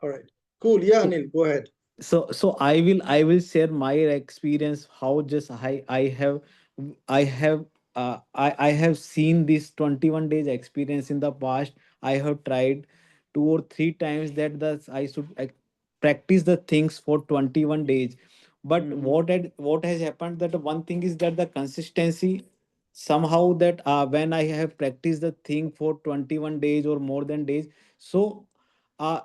All right. Cool. Yeah, So Anil, go ahead. I will share my experience how just I have seen this 21 days experience in the past. I have tried 2 or 3 times that the I should practice the things for 21 days. But Mm-hmm. what has happened, that one thing is that the consistency somehow, that when I have practiced the thing for 21 days or more than days, so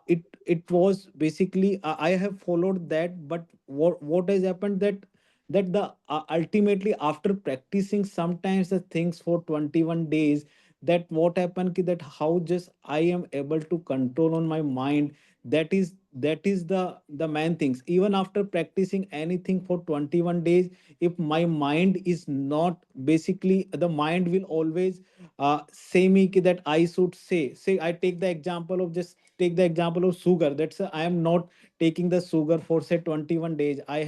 it was basically I have followed that. But what has happened, that the ultimately after practicing sometimes the things for 21 days, that what happened that how just I am able to control on my mind. That is the main things. Even after practicing anything for 21 days, if my mind is not, basically the mind will always say me that I should say I take the example of, just take the example of sugar. I am not taking the sugar for say 21 days. I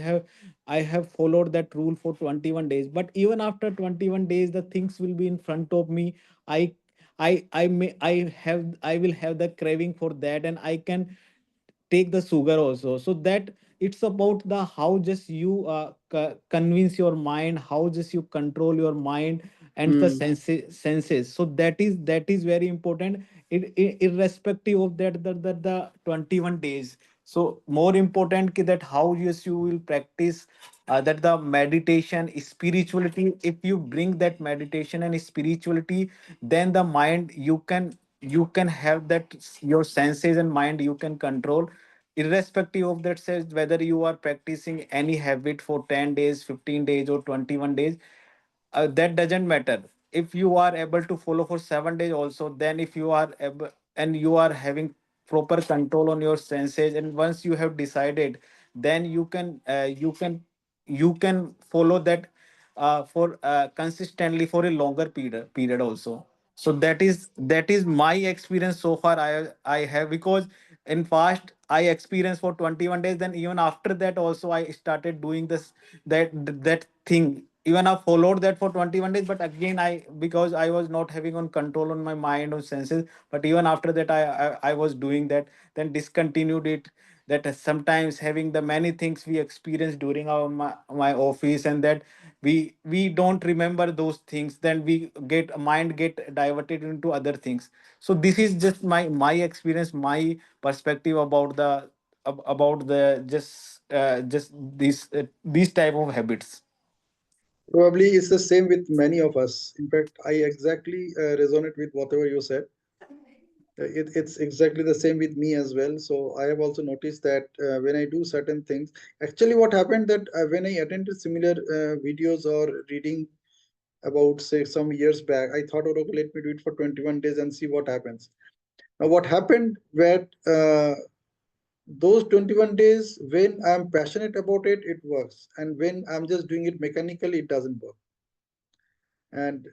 have followed that rule for 21 days, but even after 21 days the things will be in front of me. I i i may i have i will have the craving for that, and I can take the sugar also. So that it's about the how just you convince your mind, how just you control your mind and the Mm. senses. So that is very important. Irrespective of that, the 21 days. So more important that how yes you will practice that the meditation spirituality. If you bring that meditation and spirituality, then the mind you can have that your senses and mind you can control, irrespective of that says whether you are practicing any habit for 10 days, 15 days, or 21 days. That doesn't matter. If you are able to follow for 7 days also, then if you are able and you are having proper control on your senses, and once you have decided, then you can follow that for consistently for a longer period also. So that is my experience so far. I have, because in past I experienced for 21 days, then even after that also I started doing this, that thing. Even I followed that for 21 days, but again I, because I was not having on control on my mind or senses, but even after that I was doing that, then discontinued it. That sometimes having the many things we experience during my office, and that we don't remember those things, then we get mind get diverted into other things. So this is just my experience, my perspective about the just these type of habits. Probably it's the same with many of us. In fact, I exactly resonate with whatever you said. It's exactly the same with me as well. So I have also noticed that when I do certain things, actually, what happened that when I attended similar videos or reading about say some years back, I thought, oh, okay, let me do it for 21 days and see what happens. Now, what happened where those 21 days, when I'm passionate about it, it works, and when I'm just doing it mechanically, it doesn't work. And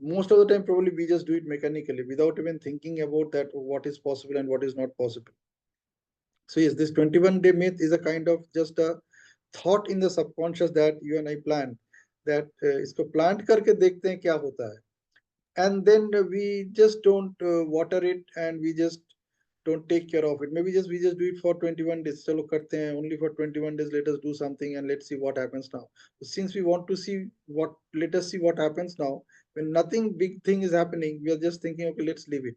most of the time probably we just do it mechanically without even thinking about that what is possible and what is not possible. So yes, this 21-day myth is a kind of just a thought in the subconscious that you and I planned, that isko plant karke dekhte hain kya hota hai. And then we just don't water it, and we just don't take care of it. Maybe just we just do it for 21 days. Chalo karte hain only for 21 days. Let us do something and let's see what happens now. So since we want to see what, let us see what happens now. When nothing big thing is happening, we are just thinking, okay, let's leave it.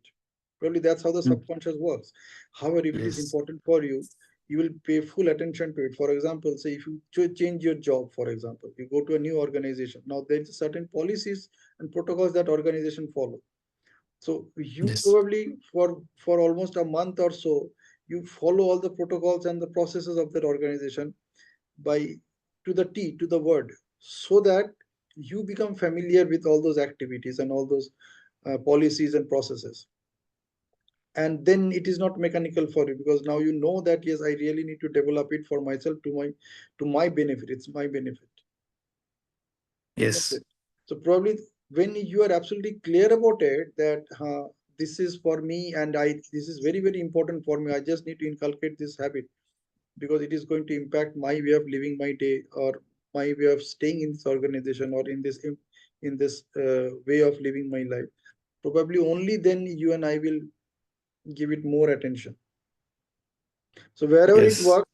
Probably that's how the Mm. subconscious works. However, if it is Yes. important for you, you will pay full attention to it. For example, say if you change your job, for example, you go to a new organization. Now there is certain policies and protocols that organization follow. So you Yes. probably for almost a month or so, you follow all the protocols and the processes of that organization by to the T, to the word, so that you become familiar with all those activities and all those policies and processes. And then it is not mechanical for you, because now you know that yes, I really need to develop it for myself, to my benefit. It's my benefit. Isn't Yes. it? So probably when you are absolutely clear about it, that this is for me, and I this is very very important for me. I just need to inculcate this habit because it is going to impact my way of living my day, or my way of staying in this organization, or in this way of living my life. Probably only then you and I will give it more attention. So wherever it Yes. worked,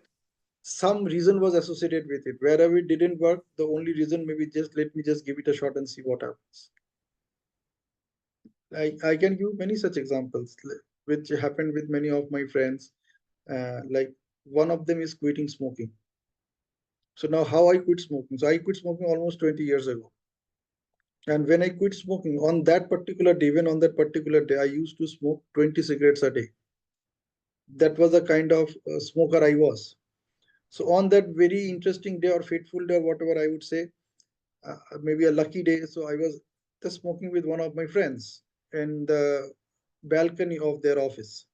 some reason was associated with it. Wherever it didn't work, the only reason maybe just let me just give it a shot and see what happens. I can give many such examples which happened with many of my friends. Like one of them is quitting smoking. So now how I quit smoking? So I quit smoking almost 20 years ago. And when I quit smoking on that particular day, even on that particular day, I used to smoke 20 cigarettes a day. That was the kind of smoker I was. So on that very interesting day or fateful day or whatever I would say, maybe a lucky day. So I was just smoking with one of my friends in the balcony of their office.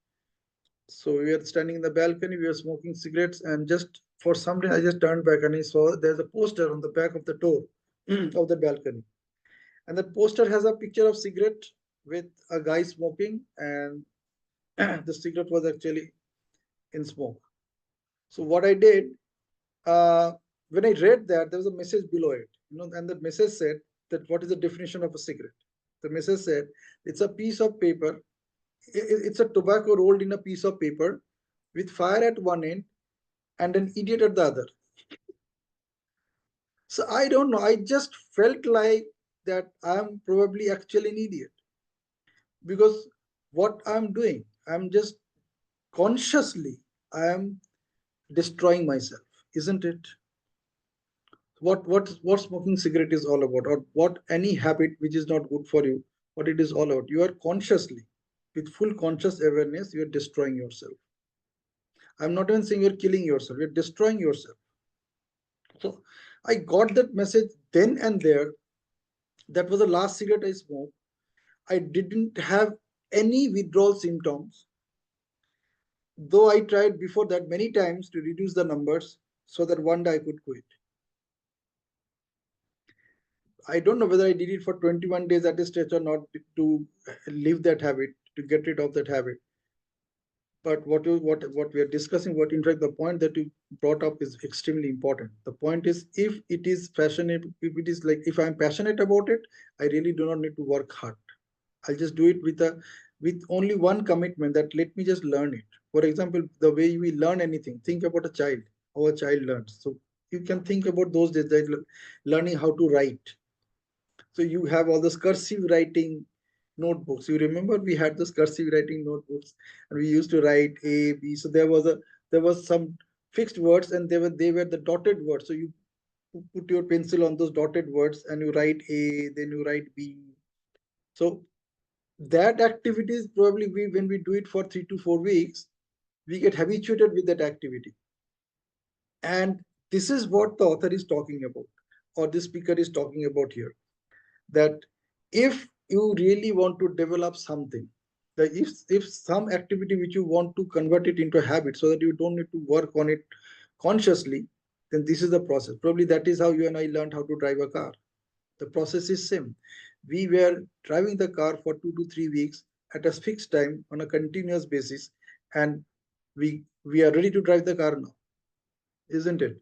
So we were standing in the balcony, we were smoking cigarettes, and just for some reason I just turned back and I saw there's a poster on the back of the door of the balcony. And that poster has a picture of cigarette with a guy smoking, and the cigarette was actually in smoke. So what I did, uh, when I read that, there was a message below it, and the message said that what is the definition of a cigarette? The message said it's a piece of paper. It's a tobacco rolled in a piece of paper with fire at one end and an idiot at the other. So I don't know. I just felt like that I'm probably actually an idiot because what I'm doing, I'm just consciously, I am destroying myself, isn't it? What smoking cigarette is all about, or what any habit which is not good for you, what it is all about. You are consciously, with full conscious awareness, you are destroying yourself. I'm not even saying you're killing yourself, you're destroying yourself. So I got that message then and there. That was the last cigarette I smoked. I didn't have any withdrawal symptoms, though I tried before that many times to reduce the numbers so that one day I could quit. I don't know whether I did it for 21 days at a stretch or not to leave that habit, to get rid of that habit. But what we are discussing, what in fact the point that you brought up is extremely important. The point is, if it is passionate, if it is like if I'm passionate about it, I really do not need to work hard. I'll just do it with only one commitment, that let me just learn it. For example, the way we learn anything, think about a child, how a child learns. So you can think about those days, that learning how to write. So you have all this cursive writing notebooks. You remember we had this cursive writing notebooks, and we used to write A, B. So there was some fixed words, and they were the dotted words. So you put your pencil on those dotted words and you write A, then you write B. So that activity is probably, we when we do it for 3 to 4 weeks, we get habituated with that activity. And this is what the author is talking about, or the speaker is talking about here, that if you really want to develop something, that if some activity which you want to convert it into a habit so that you don't need to work on it consciously, then this is the process. Probably that is how you and I learned how to drive a car. The process is same. We were driving the car for 2 to 3 weeks at a fixed time on a continuous basis, and we are ready to drive the car now, isn't it?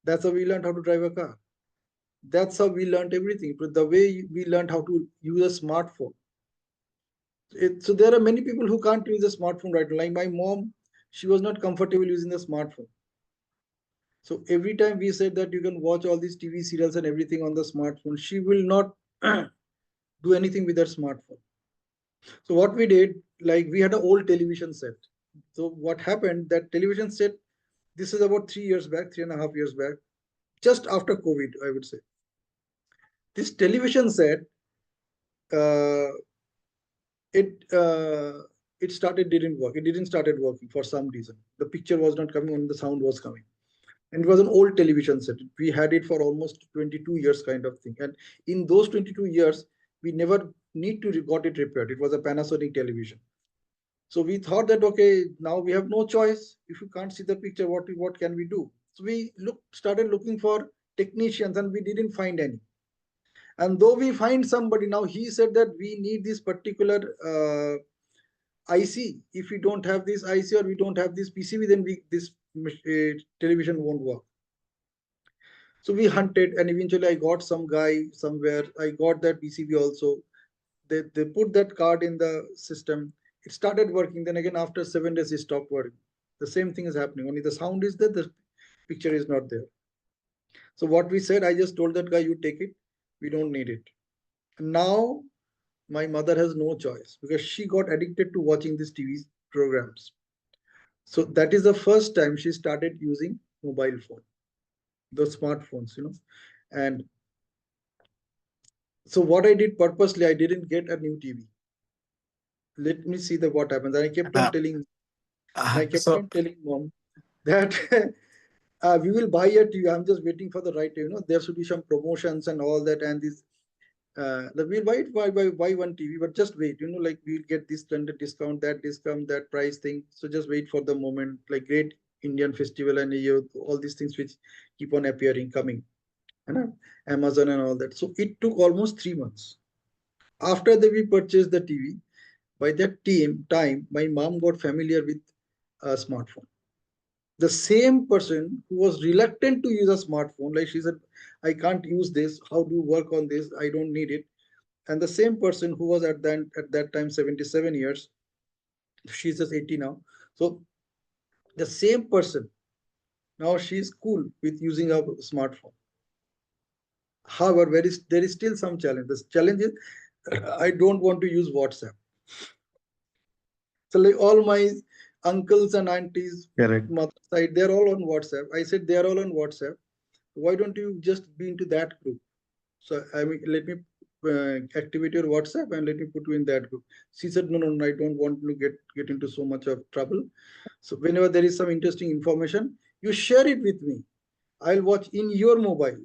That's how we learned how to drive a car. That's how we learned everything. But the way we learned how to use a smartphone. So there are many people who can't use a smartphone right now. Like my mom, she was not comfortable using the smartphone. So every time we said that you can watch all these TV serials and everything on the smartphone, she will not do anything with that smartphone. So what we did, like we had an old television set. So what happened, that television set, this is about 3 years back, 3.5 years back, just after COVID, I would say. This television set, uh, it it started didn't work. It didn't started working for some reason. The picture was not coming and the sound was coming. And it was an old television set. We had it for almost 22 years kind of thing. And in those 22 years, we never need to got it repaired. It was a Panasonic television. So we thought that okay, now we have no choice. If you can't see the picture, what can we do? So we started looking for technicians, and we didn't find any. And though we find somebody now, he said that we need this particular IC. If we don't have this IC or we don't have this PCB, then this television won't work. So we hunted, and eventually I got some guy somewhere. I got that PCB also. They put that card in the system. It started working. Then again, after 7 days, it stopped working. The same thing is happening. Only the sound is there, the picture is not there. So what we said, I just told that guy, you take it. We don't need it. Now my mother has no choice because she got addicted to watching these TV programs. So that is the first time she started using mobile phone, the smartphones, And so what I did purposely, I didn't get a new TV. Let me see the what happens. And I kept on Uh, telling, and I kept so on telling mom that we will buy a TV. I'm just waiting for the right time. There should be some promotions and all that, and this we'll buy it buy one TV, but just wait. Like we'll get this standard discount, that price thing. So just wait for the moment, like great Indian festival and all these things which keep on appearing, coming, Amazon and all that. So it took almost 3 months after that we purchased the TV. By that time, my mom got familiar with a smartphone. The same person who was reluctant to use a smartphone, like she said, I can't use this. How do you work on this? I don't need it. And the same person who was at that time 77 years, she's just 80 now. So the same person, now she's cool with using a smartphone. However, there is still some challenge. The challenge is I don't want to use WhatsApp. So like all my uncles and aunties, correct. mother side, they're all on WhatsApp. I said they're all on WhatsApp. Why don't you just be into that group? So I mean, let me activate your WhatsApp and let me put you in that group. She said, no, no, no, I don't want to get into so much of trouble. So whenever there is some interesting information, you share it with me. I'll watch in your mobile.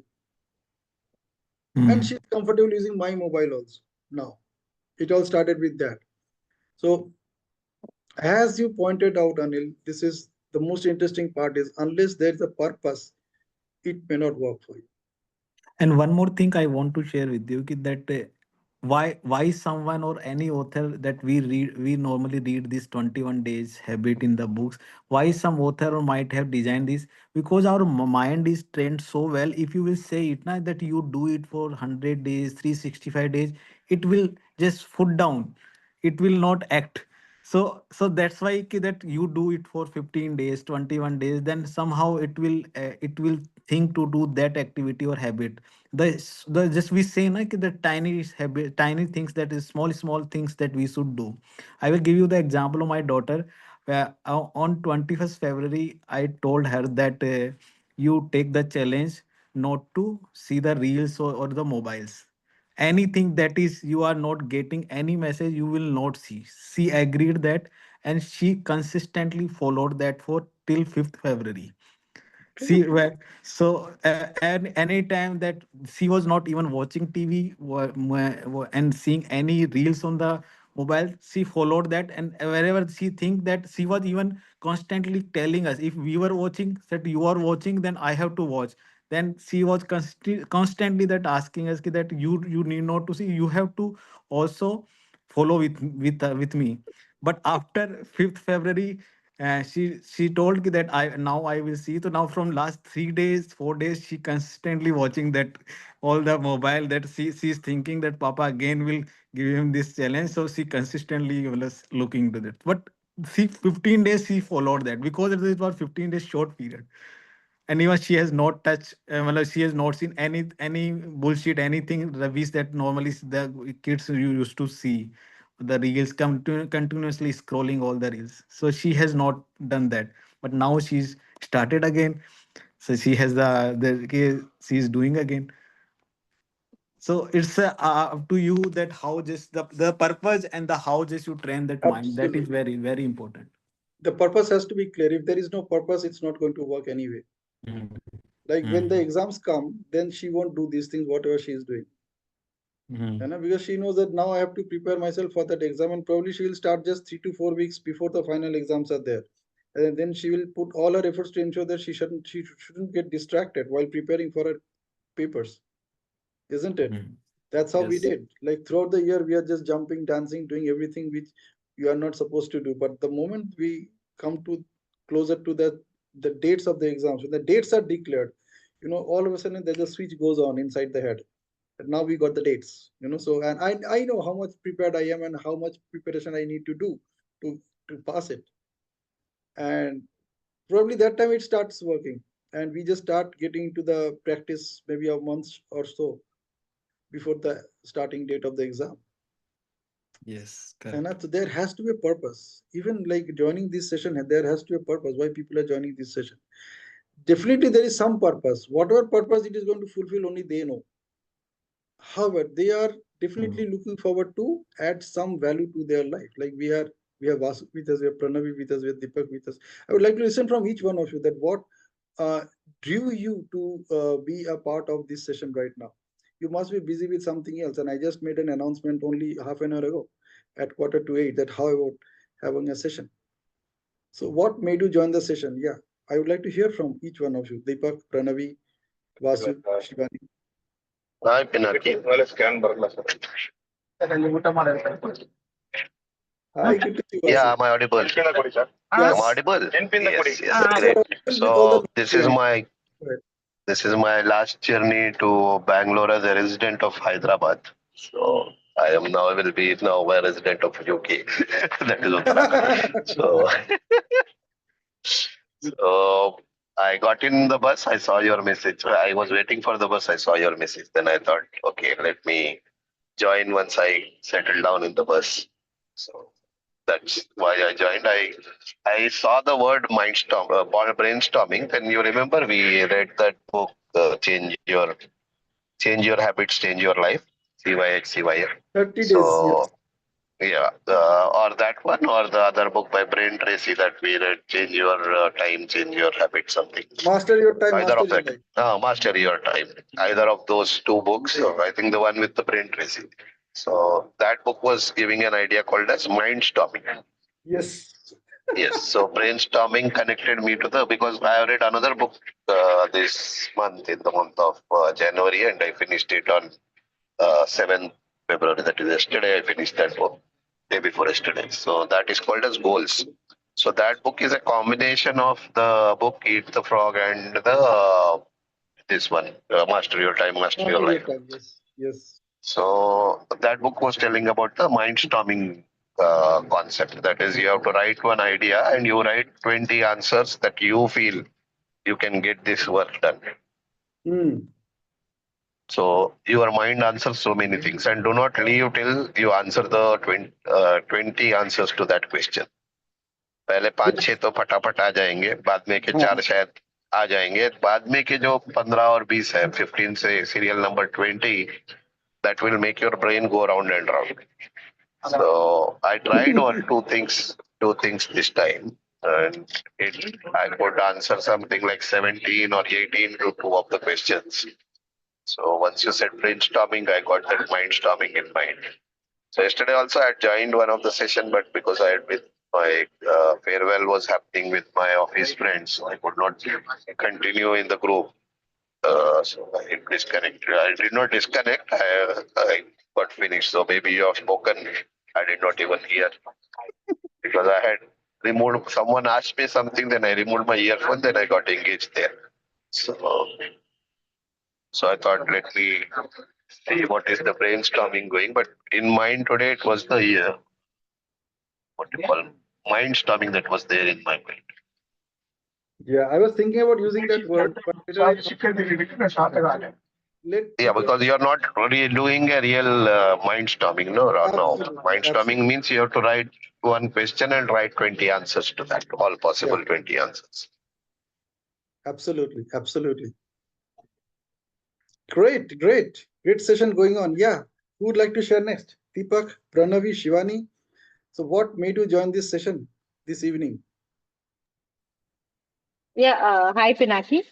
And Mm. she's comfortable using my mobile also now. It all started with that. So as you pointed out, Anil, this is the most interesting part is unless there's a purpose, it may not work for you. And one more thing I want to share with you that why someone or any author that we normally read this 21 days habit in the books, why some author might have designed this, because our mind is trained so well. If you will say it now that you do it for 100 days, 365 days, it will just put down, it will not act. So that's why that you do it for 15 days, 21 days, then somehow it will think to do that activity or habit. The just we say like the tiny habit, tiny things, that is small things that we should do. I will give you the example of my daughter, where on 21st February I told her that you take the challenge not to see the reels or the mobiles. Anything that is you are not getting any message, you will not see. She agreed that, and she consistently followed that for till 5th February. See, Correct. well, so and any time that she was not even watching TV and seeing any reels on the mobile, she followed that, and wherever she think that, she was even constantly telling us if we were watching that you are watching, then I have to watch. Then she was constantly that asking us that you need not to see, you have to also follow with me. But after 5th February, she told me that I will see. So now from last 3 days, 4 days, she constantly watching that all the mobile, that she's thinking that Papa again will give him this challenge. So she consistently was looking to that. But see, 15 days she followed that because it was 15 days short period. And even she has not touched, well, she has not seen any bullshit, anything rubbish that normally the kids you used to see. The reels come to continuously scrolling all the reels. So she has not done that. But now she's started again. So she has she's doing again. So it's up to you that how just the purpose and the how just you train that mind. That is Absolutely. very, very important. The purpose has to be clear. If there is no purpose, it's not going to work anyway. Mm. Like when the Mm. exams come, then she won't do these things, whatever she is doing. Mm. Because she knows that now I have to prepare myself for that exam, and probably she will start just 3 to 4 weeks before the final exams are there. And then she will put all her efforts to ensure that she shouldn't get distracted while preparing for her papers, isn't it? Mm. That's how we Yes. did. Like throughout the year, we are just jumping, dancing, doing everything which you are not supposed to do. But the moment we come to closer to the dates of the exams, when the dates are declared, all of a sudden there's a switch goes on inside the head. And now we got the dates. So and I know how much prepared I am and how much preparation I need to do to pass it. And Probably that time it starts working, and we just start getting into the practice maybe a month or so before the starting date of the exam. Yes, And correct. so there has to be a purpose. Even like joining this session, there has to be a purpose why people are joining this session. Definitely, there is some purpose. Whatever purpose it is going to fulfill, only they know. However, they are Mm. definitely looking forward to add some value to their life. Like we have Vasu with us, we have Pranavi with us, we have Deepak with us. I would like to listen from each one of you that what uh, drew you to be a part of this session right now. You must be busy with something else, and I just made an announcement only half an hour ago, at 7:45, that how about having a session. So, what made you join the session? Yeah, I would like to hear from each one of you, Deepak, Pranavi, Vasu, Shivani. Hi, Pinaki. Hi, good to see you, Yeah, Vasu. am I audible? I'm Yes. audible. Yes, yes, Yes, you great. are available with all the So notes. Right. this is my last journey to Bangalore as a resident of Hyderabad. So I am now will be now a resident of UK. That is Uttarakhand. So I got in the bus. I saw your message. I was waiting for the bus. I saw your message. Then I thought, okay, let me join once I settle down in the bus. So that's why I joined. I saw the word mindstorm, brainstorming. Then you remember we read that book, change your habits, change your life, CYH CYF. 30 days, yes. So yeah, or that one, or the other book by Brain Tracy that we read, change your time, change your habits, something. Master your time, Either master of your that. life. Master your time. Either of those two books. Great. I think the one with the Brain Tracy. So that book was giving an idea called as mindstorming. Yes. Yes. So brainstorming connected me to the because I have read another book this month in the month of January, and I finished it on 7th February. That is yesterday. I finished that book day before yesterday. So that is called as Goals. So that book is a combination of the book Eat the Frog and the this one, Master Your Time, Master Your Master your Life. time, yes. Yes. So that book was telling about the mindstorming concept. That is, you have to write one idea and you write 20 answers that you feel you can get this work done. Hmm. So your mind answers so many things, and do not leave till you answer the 20 answers to that question. पहले पांच छह Yes. तो फटाफट आ जाएंगे, बाद में के चार हाँ. शायद आ जाएंगे, बाद में के जो 15 और 20 है, 15 से serial number 20, that will make your brain go round and round. So I tried all two things this time, and I could answer something like 17 or 18 to two of the questions. So once you said brainstorming, I got that mindstorming in mind. So yesterday also I joined one of the session, but because I had with my farewell was happening with my office friends, so I could not continue in the group. So I disconnected. I did not disconnect. I got finished. So maybe you have spoken. I did not even hear because I had removed. Someone asked me something, then I removed my earphone. Then I got engaged there. So, so I thought, let me see what is the brainstorming going. But in mind today, it was the what do you call mindstorming that was there in my mind. Yeah, I was thinking about using that word, but later I thought, let Yeah, people. because you're not really doing a real mindstorming, no, no. Absolutely, Mindstorming absolutely. means you have to write one question and write 20 answers to that, all Yeah, possible 20 answers. absolutely, absolutely. Great, great, great session going on. Yeah, who would like to share next? Deepak, Pranavi, Shivani. So, what made you join this session this evening? Yeah, hi Pinaki.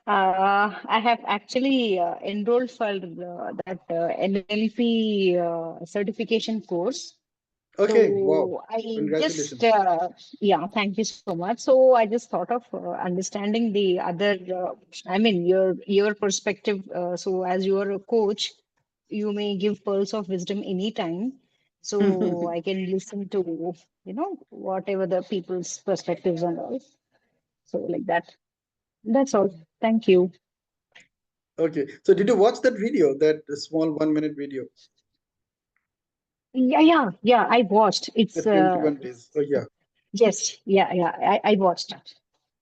I have actually enrolled for that NLP certification course. Okay, wow, So I just, congratulations. yeah, thank you so much. So I just thought of understanding the other, I mean, your perspective. So as you are a coach, you may give pearls of wisdom anytime. So I can listen to, whatever the people's perspectives and all. So like that. That's all. Thank you. Okay, so did you watch that video, that small 1 minute video, Yeah. I watched. the It's 21 days? Oh, yeah. yes, yeah. I watched it.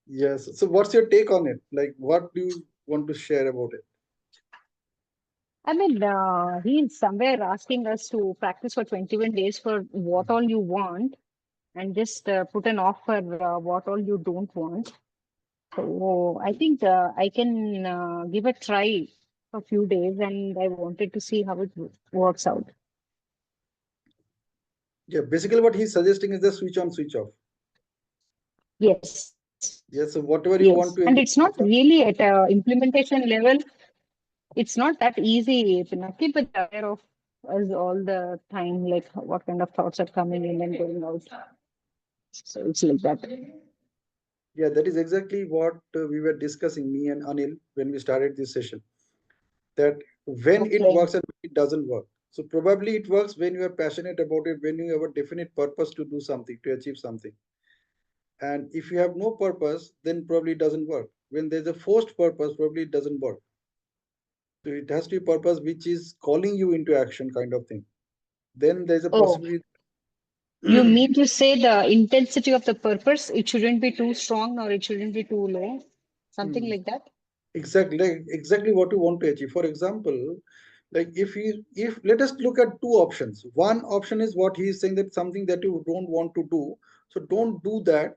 Yes. So what's your take on it? Like, what do you want to share about it? I mean, he's somewhere asking us to practice for 21 days for what all you want and just put an off for what all you don't want. So I think I can give a try for a few days, and I wanted to see how it works out. Yeah, basically what he's suggesting is the switch on, switch off. Yes, Yes, so yes. whatever And you it's want to not achieve, really at a implementation level. It's not that easy, Pinaki, but they are aware of us all the time, like what kind of thoughts are coming in and going out. So it's like that. yeah, that is exactly what we were discussing, me and Anil, when we started this session. That when it Okay. works and when it doesn't work. So probably it works when you are passionate about it, when you have a definite purpose to do something, to achieve something. And if you have no purpose, then probably it doesn't work. When there's a forced purpose, probably it doesn't work. So it has to be purpose which is calling you into action, kind of thing. Then there's a Oh, possibility. you mean to say the intensity of the purpose, it shouldn't be too strong or it shouldn't be too low, something Hmm. like that? Exactly, like exactly what you want to achieve. For example, like if let us look at two options. One option is what he is saying, that something that you don't want to do, so don't do that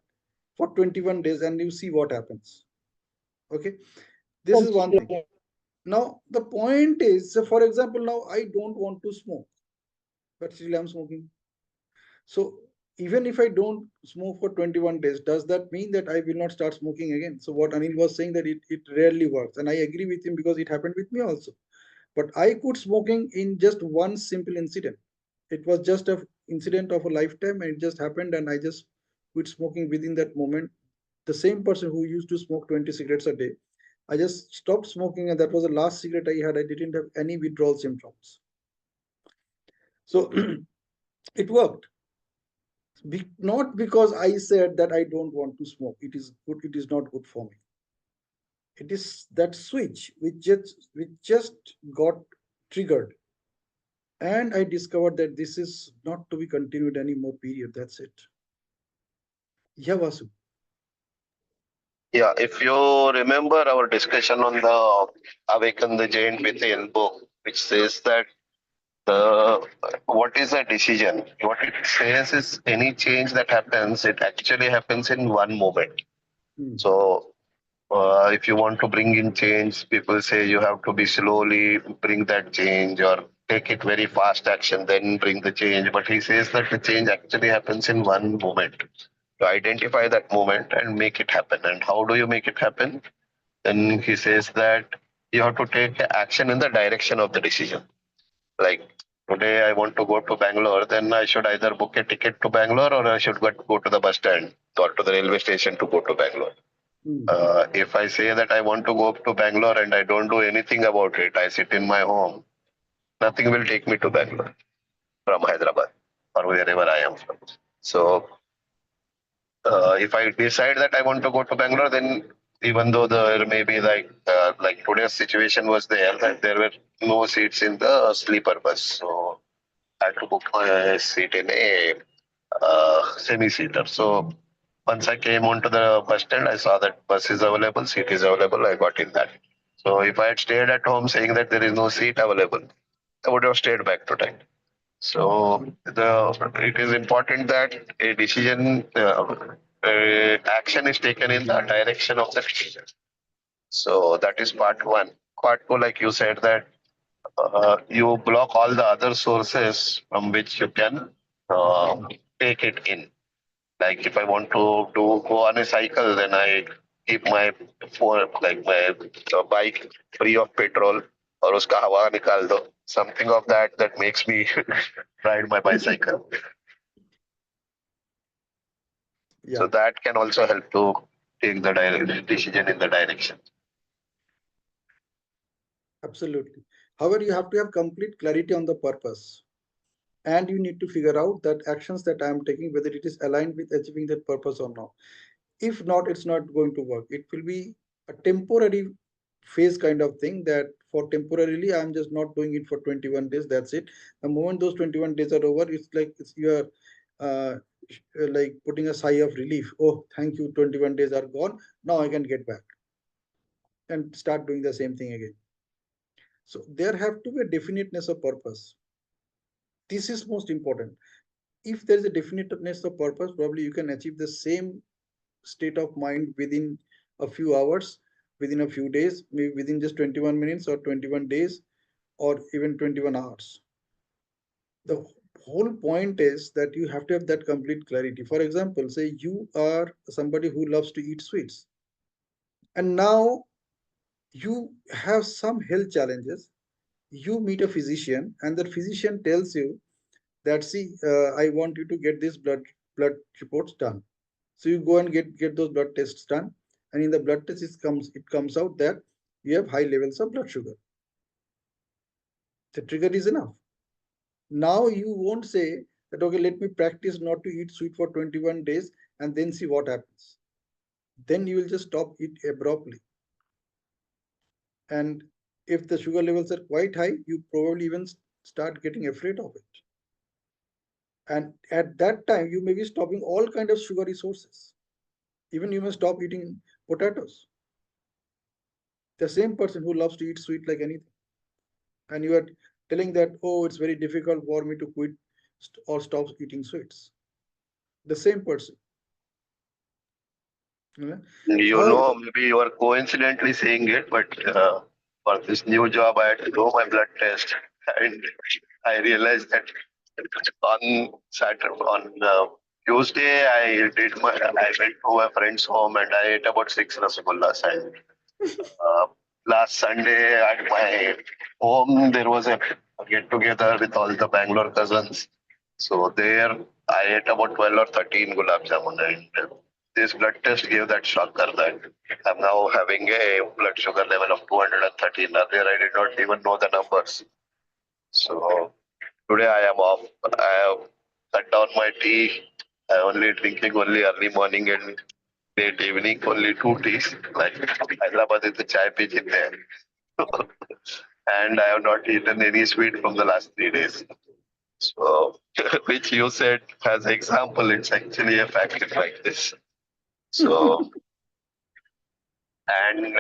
for 21 days and you see what happens. Okay, this is one thing. Okay. Now the point is, so for example, now I don't want to smoke, but still I'm smoking. So even if I don't smoke for 21 days, does that mean that I will not start smoking again? So what Anil was saying, that it rarely works. And I agree with him because it happened with me also. But I quit smoking in just one simple incident. It was just a incident of a lifetime, and it just happened, and I just quit smoking within that moment. The same person who used to smoke 20 cigarettes a day, I just stopped smoking, and that was the last cigarette I had. I didn't have any withdrawal symptoms. So it worked. Not because I said that I don't want to smoke. It is good. It is not good for me. It is that switch which just got triggered, and I discovered that this is not to be continued anymore. Period. That's it. Yeah, Vasu. Yeah, if you remember our discussion on the Awaken the Giant Within book, which says that the what is a decision? What it says is any change that happens, it actually happens in one moment. Hmm. So if you want to bring in change, people say you have to be slowly bring that change or take it very fast action, then bring the change. But he says that the change actually happens in one moment. To identify that moment and make it happen. And how do you make it happen? Then he says that you have to take action in the direction of the decision. Like today, I want to go to Bangalore, then I should either book a ticket to Bangalore or I should go to the bus stand or to the railway station to go to Bangalore. Hmm. If I say that I want to go to Bangalore and I don't do anything about it, I sit in my home, nothing will take me to Bangalore from Hyderabad or wherever I am from. So if I decide that I want to go to Bangalore, then even though there may be like today's situation was there that there were no seats in the sleeper bus, so I had to book a seat in a semi-seater. So once I came onto the bus stand, I saw that bus is available, seat is available. I got in that. So if I had stayed at home saying that there is no seat available, I would have stayed back to time. So it is important that a decision action is taken in the direction of the decision. So that is part one. Part two, like you said, that you block all the other sources from which you can uh, take it in. Like if I want to go on a cycle, then I keep my phone, like my bike free of petrol, or uska hawa nikal do. Something of that makes me ride my bicycle. Yeah, So that can also help to take the decision in the direction. absolutely. However, you have to have complete clarity on the purpose, and you need to figure out that actions that I am taking, whether it is aligned with achieving that purpose or not. If not, it's not going to work. It will be a temporary phase kind of thing, that for temporarily I'm just not doing it for 21 days, that's it. The moment those 21 days are over, it's like you are like putting a sigh of relief. Oh, thank you, 21 days are gone. Now I can get back and start doing the same thing again. So there have to be a definiteness of purpose. This is most important. If there is a definiteness of purpose, probably you can achieve the same state of mind within a few hours, within a few days, maybe within just 21 minutes or 21 days or even 21 hours. The whole point is that you have to have that complete clarity. For example, say you are somebody who loves to eat sweets, and now you have some health challenges. You meet a physician, and the physician tells you that, see, I want you to get this blood reports done. So you go and get those blood tests done, and in the blood test it comes out that you have high levels of blood sugar. The trigger is enough. Now you won't say that, okay, let me practice not to eat sweet for 21 days and then see what happens. Then you will just stop it abruptly. And if the sugar levels are quite high, you probably even start getting afraid of it. And at that time, you may be stopping all kind of sugary sources. Even you may stop eating potatoes. The same person who loves to eat sweet like anything. And you are telling that, oh, it's very difficult for me to quit or stop eating sweets. The same person. You know? You How know, maybe you are coincidentally saying it, but for this new job, I had to do my blood test, and I realized that on Saturday, on Tuesday, I went to my friend's home and I ate about six rasagullas. And uh, last Sunday at my home, there was a get together with all the Bangalore cousins. So there, I ate about 12 or 13 gulab jamun, and this blood test gave that shocker that I'm now having a blood sugar level of 213. Earlier, I did not even know the numbers. So today I am off. I have cut down my tea. I only drinking only early morning and late evening, only two teas. Like Hyderabad is the chai pe jite hai. And I have not eaten any sweet from the last 3 days. So, which you said as example, it's actually a fact like this. So, and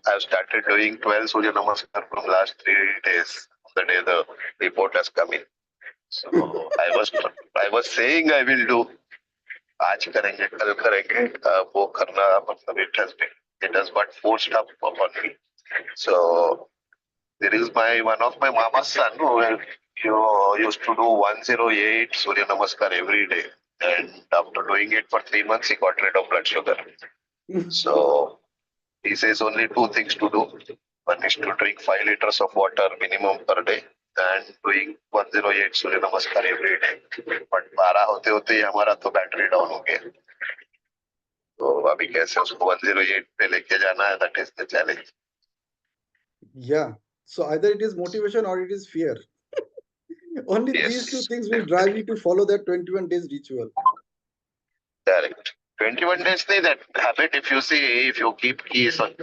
I've started doing 12 Surya Namaskar from last 3 days, the day the report has come in. So I was saying I will do आज करेंगे कल करेंगे वो करना मतलब it has got forced up upon me. So there is one of my mama's son who used to do 108 Surya Namaskar every day, and after doing it for 3 months he got rid of blood sugar. So he says only two things to do. One is to drink 5 liters of water minimum per day and doing 108 Surya Namaskar every day. But 12 होते होते ही हमारा तो battery down हो गया. तो अभी कैसे उसको 108 पे लेके जाना है, that is the challenge. Yeah. So either it is motivation or it is fear. Only these two Yes, things will drive you to follow that 21 days ritual. correct. 21 days नहीं, that habit, if you see, if you keep keys on,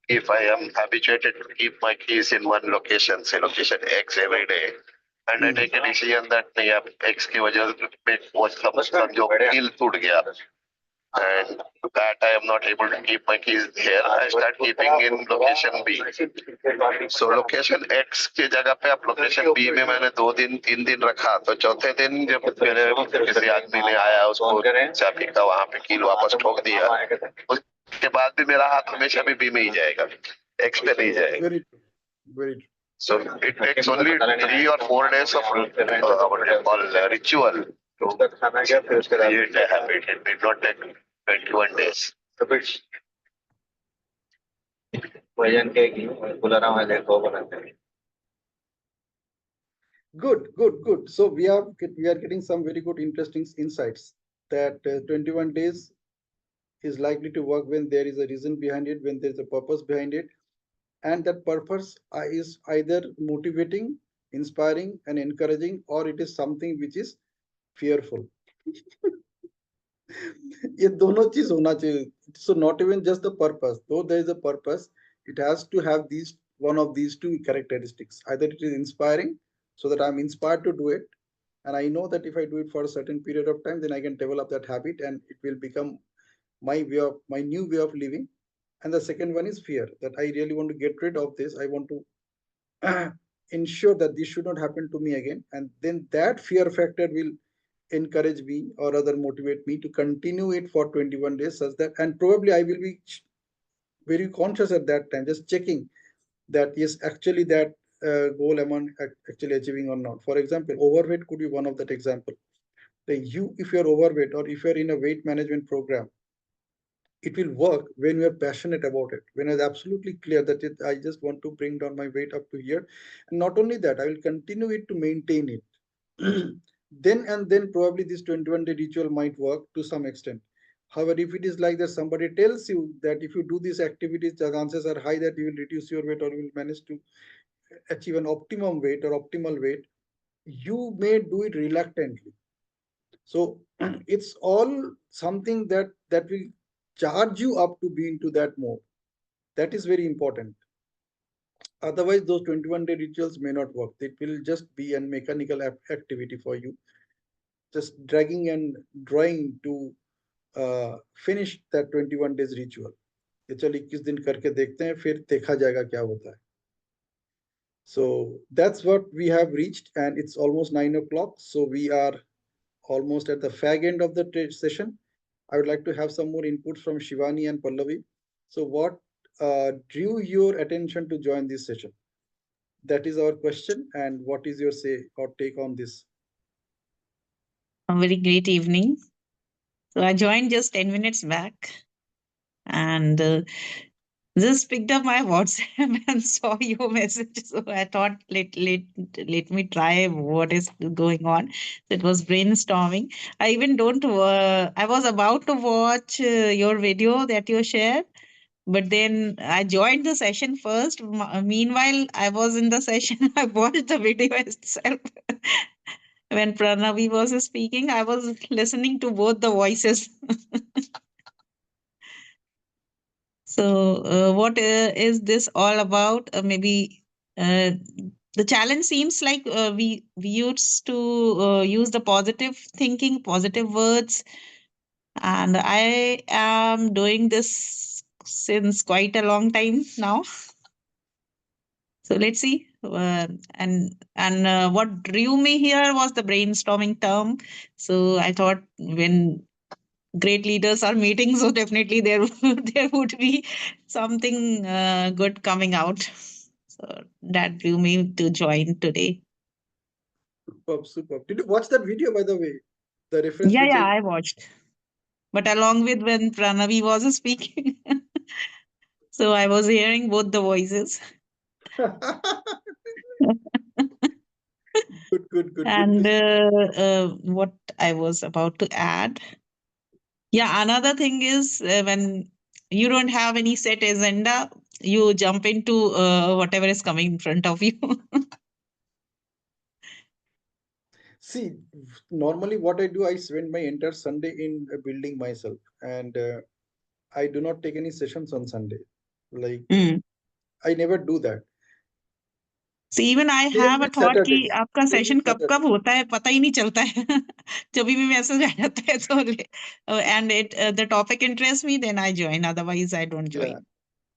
if I am habituated to keep my keys in one location, say location X every day, and I take a decision that नहीं अब X की वजह से वो समझो कील टूट गया, and that I am not able to keep my keys here, I start keeping in location B. So location X की जगह पे अब location B में मैंने 2 दिन 3 दिन रखा, तो चौथे दिन जब मेरे किसी आदमी ने आया उसको चाबी का वहां पे कील वापस ठोक दिया, उसके बाद भी मेरा हाथ हमेशा भी B में ही जाएगा, X पे नहीं जाएगा. Very true. Very true. So it takes only 3 or 4 days of what do you call ritual to create a habit. It did not take 21 days. Good. So we are getting some very good, interesting insights that 21 days is likely to work when there is a reason behind it, when there is a purpose behind it, and that purpose is either motivating, inspiring, and encouraging, or it is something which is fearful. ये दोनों चीज होना चाहिए. So not even just the purpose, though there is a purpose, it has to have these one of these two characteristics. Either it is inspiring, so that I'm inspired to do it, And I know that if I do it for a certain period of time, then I can develop that habit and it will become my new way of living. And the second one is fear, that I really want to get rid of this. I want to ensure that this should not happen to me again. And then that fear factor will encourage me or rather motivate me to continue it for 21 days, such that, and probably I will be very conscious at that time, just checking that yes, actually that goal am I actually achieving or not. For example, overweight could be one of that example. Then you, if you're overweight or if you're in a weight management program, it will work when we are passionate about it, when it's absolutely clear that I just want to bring down my weight up to here. And not only that, I will continue it to maintain it. Then and then probably this 21-day ritual might work to some extent. However, if it is like that somebody tells you that if you do these activities, the chances are high that you will reduce your weight or you will manage to achieve an optimum weight or optimal weight, you may do it reluctantly. So it's all something that will charge you up to be into that mode. That is very important. Otherwise, those 21-day rituals may not work. It will just be a mechanical activity for you, just dragging and drawing to finish that 21 days ritual. कि चल 21 दिन करके देखते हैं, फिर देखा जाएगा क्या होता है. So that's what we have reached, and it's almost 9 o'clock. So we are almost at the fag end of the session. I would like to have some more inputs from Shivani and Pallavi. So what drew your attention to join this session? That is our question. And what is your say or take on this? A very great evening. So I joined just 10 minutes back and just picked up my WhatsApp and saw your message. So I thought, let me try what is going on. So it was brainstorming. I even don't, I was about to watch your video that you shared. But then I joined the session first. Meanwhile, I was in the session. I watched the video itself. When Pranavi was speaking, I was listening to both the voices. So, what is this all about? Maybe uh, the challenge seems like we used to use the positive thinking, positive words, and I am doing this since quite a long time now. So let's see. And what drew me here was the brainstorming term. So I thought when great leaders are meeting, so definitely there there would be something good coming out. So that drew me to join today. Superb, superb. Did you watch that video, by the way? The reference Yeah, which yeah, I I watched. But along with when Pranavi was speaking, so I was hearing both the voices. good, good, good, good to And see. what I was about to add. Yeah, another thing is when you don't have any set agenda, you jump into whatever is coming in front of you. See, normally what I do, I spend my entire Sunday in building myself, and I do not take any sessions on Sunday. Like Mm. I never do that. So even I Same have a with thought कि Saturdays. आपका Same session with कब Saturdays. कब होता है पता ही नहीं चलता है जब भी मैसेज आ जाता है तो and it the topic interests me then I join otherwise I don't Yeah. join.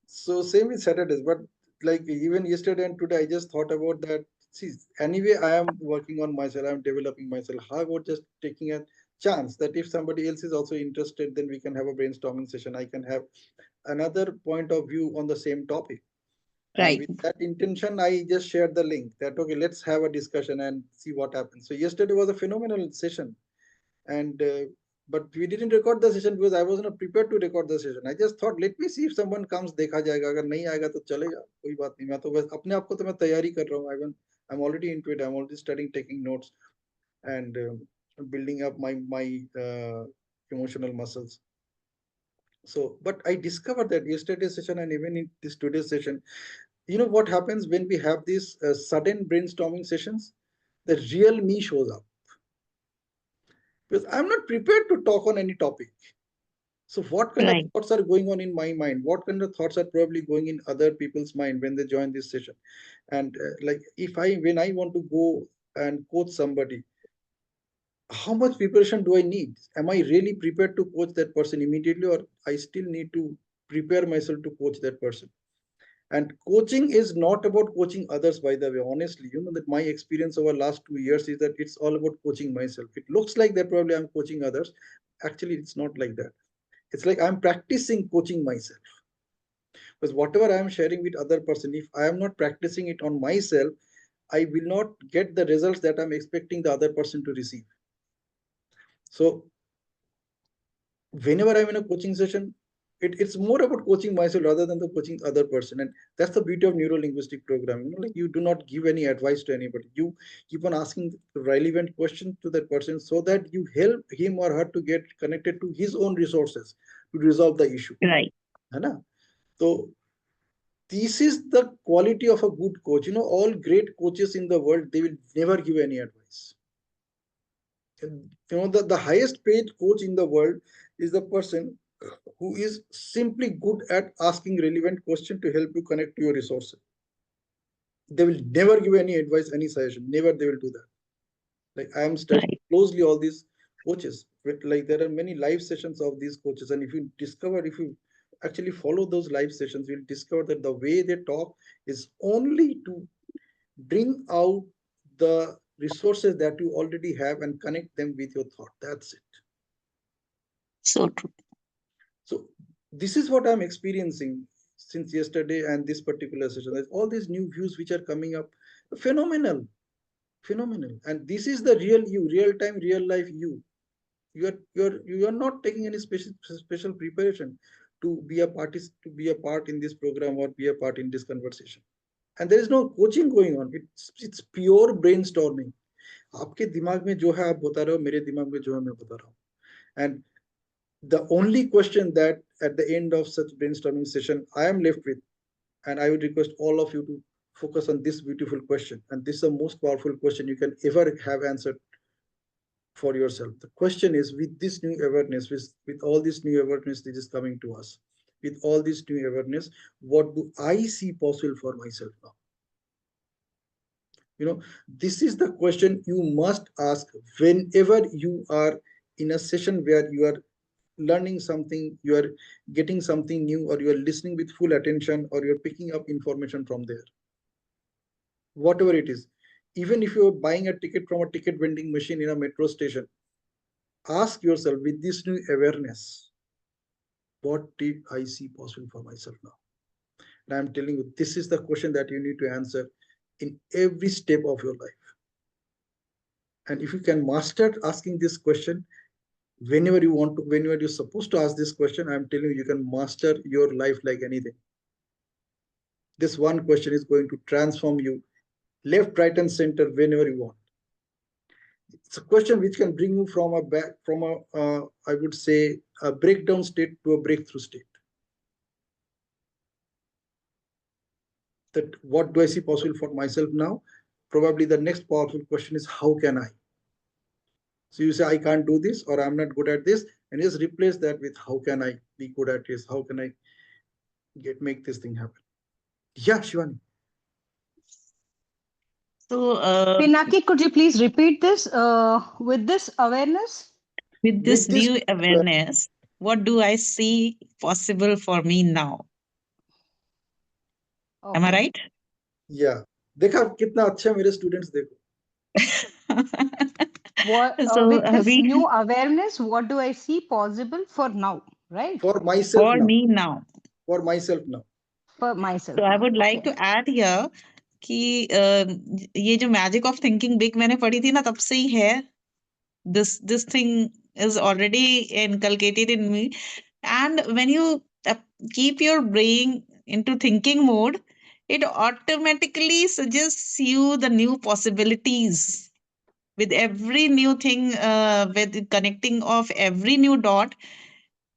So same with Saturdays, but like even yesterday and today, I just thought about that. See, anyway, I am working on myself. I'm developing myself. How about just taking a chance that if somebody else is also interested, then we can have a brainstorming session. I can have another point of view on the same topic. And Right. with that intention, I just shared the link that okay, let's have a discussion and see what happens. So yesterday was a phenomenal session, and but we didn't record the session because I was not prepared to record the session. I just thought let me see if someone comes, देखा जाएगा, अगर नहीं आएगा तो चलेगा, कोई बात नहीं. मैं तो बस अपने आप को तो मैं तैयारी कर रहा हूँ. I'm already into it. I'm already studying, taking notes, and building up my emotional muscles. So, but I discovered that yesterday's session and even in this today's session, you know what happens when we have these sudden brainstorming sessions? The real me shows up because I'm not prepared to talk on any topic. So what kind of Right. thoughts are going on in my mind? What kind of thoughts are probably going in other people's mind when they join this session? And like if I when I want to go and coach somebody, how much preparation do I need? Am I really prepared to coach that person immediately, or I still need to prepare myself to coach that person? And coaching is not about coaching others, by the way. Honestly, that my experience over last 2 years is that it's all about coaching myself. It looks like that probably I'm coaching others. Actually, it's not like that. It's like I'm practicing coaching myself. Because whatever I am sharing with other person, if I am not practicing it on myself, I will not get the results that I'm expecting the other person to receive. So whenever I'm in a coaching session, it's more about coaching myself rather than the coaching other person. And that's the beauty of neuro linguistic programming. Like, you do not give any advice to anybody. You keep on asking relevant questions to that person so that you help him or her to get connected to his own resources to resolve the issue. Right. है ना? So this is the quality of a good coach. All great coaches in the world, they will never give any advice. The highest paid coach in the world is the person who is simply good at asking relevant question to help you connect to your resources. They will never give any advice, any suggestion. Never they will do that. Like, I am studying Right. closely all these coaches. Like, there are many live sessions of these coaches, and if you actually follow those live sessions, you'll discover that the way they talk is only to bring out the resources that you already have and connect them with your thought. That's it. So true. So this is what I'm experiencing since yesterday and this particular session. There's all these new views which are coming up. Phenomenal, phenomenal. And this is the real you, real time, real life you. You are not taking any special preparation to be a party, to be a part in this program or be a part in this conversation. And there is no coaching going on. It's pure brainstorming. आपके दिमाग में जो है आप बता रहे हो, मेरे दिमाग में जो है मैं बता रहा हूँ. And the only question that at the end of such brainstorming session I am left with, and I would request all of you to focus on this beautiful question, and this is the most powerful question you can ever have answered for yourself. The question is, with this new awareness, with all this new awareness that is coming to us, with all this new awareness, what do I see possible for myself now? This is the question you must ask whenever you are in a session where you are learning something, you are getting something new, or you are listening with full attention, or you're picking up information from there. Whatever it is, even if you're buying a ticket from a ticket vending machine in a metro station, ask yourself, with this new awareness, what did I see possible for myself now? And I'm telling you, this is the question that you need to answer in every step of your life. And if you can master asking this question whenever you want to, whenever you're supposed to ask this question, I'm telling you, you can master your life like anything. This one question is going to transform you left, right, and center whenever you want. It's a question which can bring you from a I would say a breakdown state to a breakthrough state. That what do I see possible for myself now? Probably the next powerful question is, how can I? So you say, I can't do this, or I'm not good at this, and just replace that with, how can I be good at this? How can I make this thing happen? Yeah, Shivani. So, Pinaki, could you please repeat this with this awareness? with this With this, new awareness, what do I see possible for me now? Am I Okay. right? yeah, देखा कितना अच्छा मेरे students, देखो. What So, with this we new awareness, what do I see possible for now? Right? For myself for now. me now. For myself now. For So myself I now. would like Okay. to add here कि ये जो magic of thinking big मैंने पढ़ी थी ना तब से ही है. This thing is already inculcated in me, and when you keep your brain into thinking mode, it automatically suggests you the new possibilities with every new thing, with connecting of every new dot.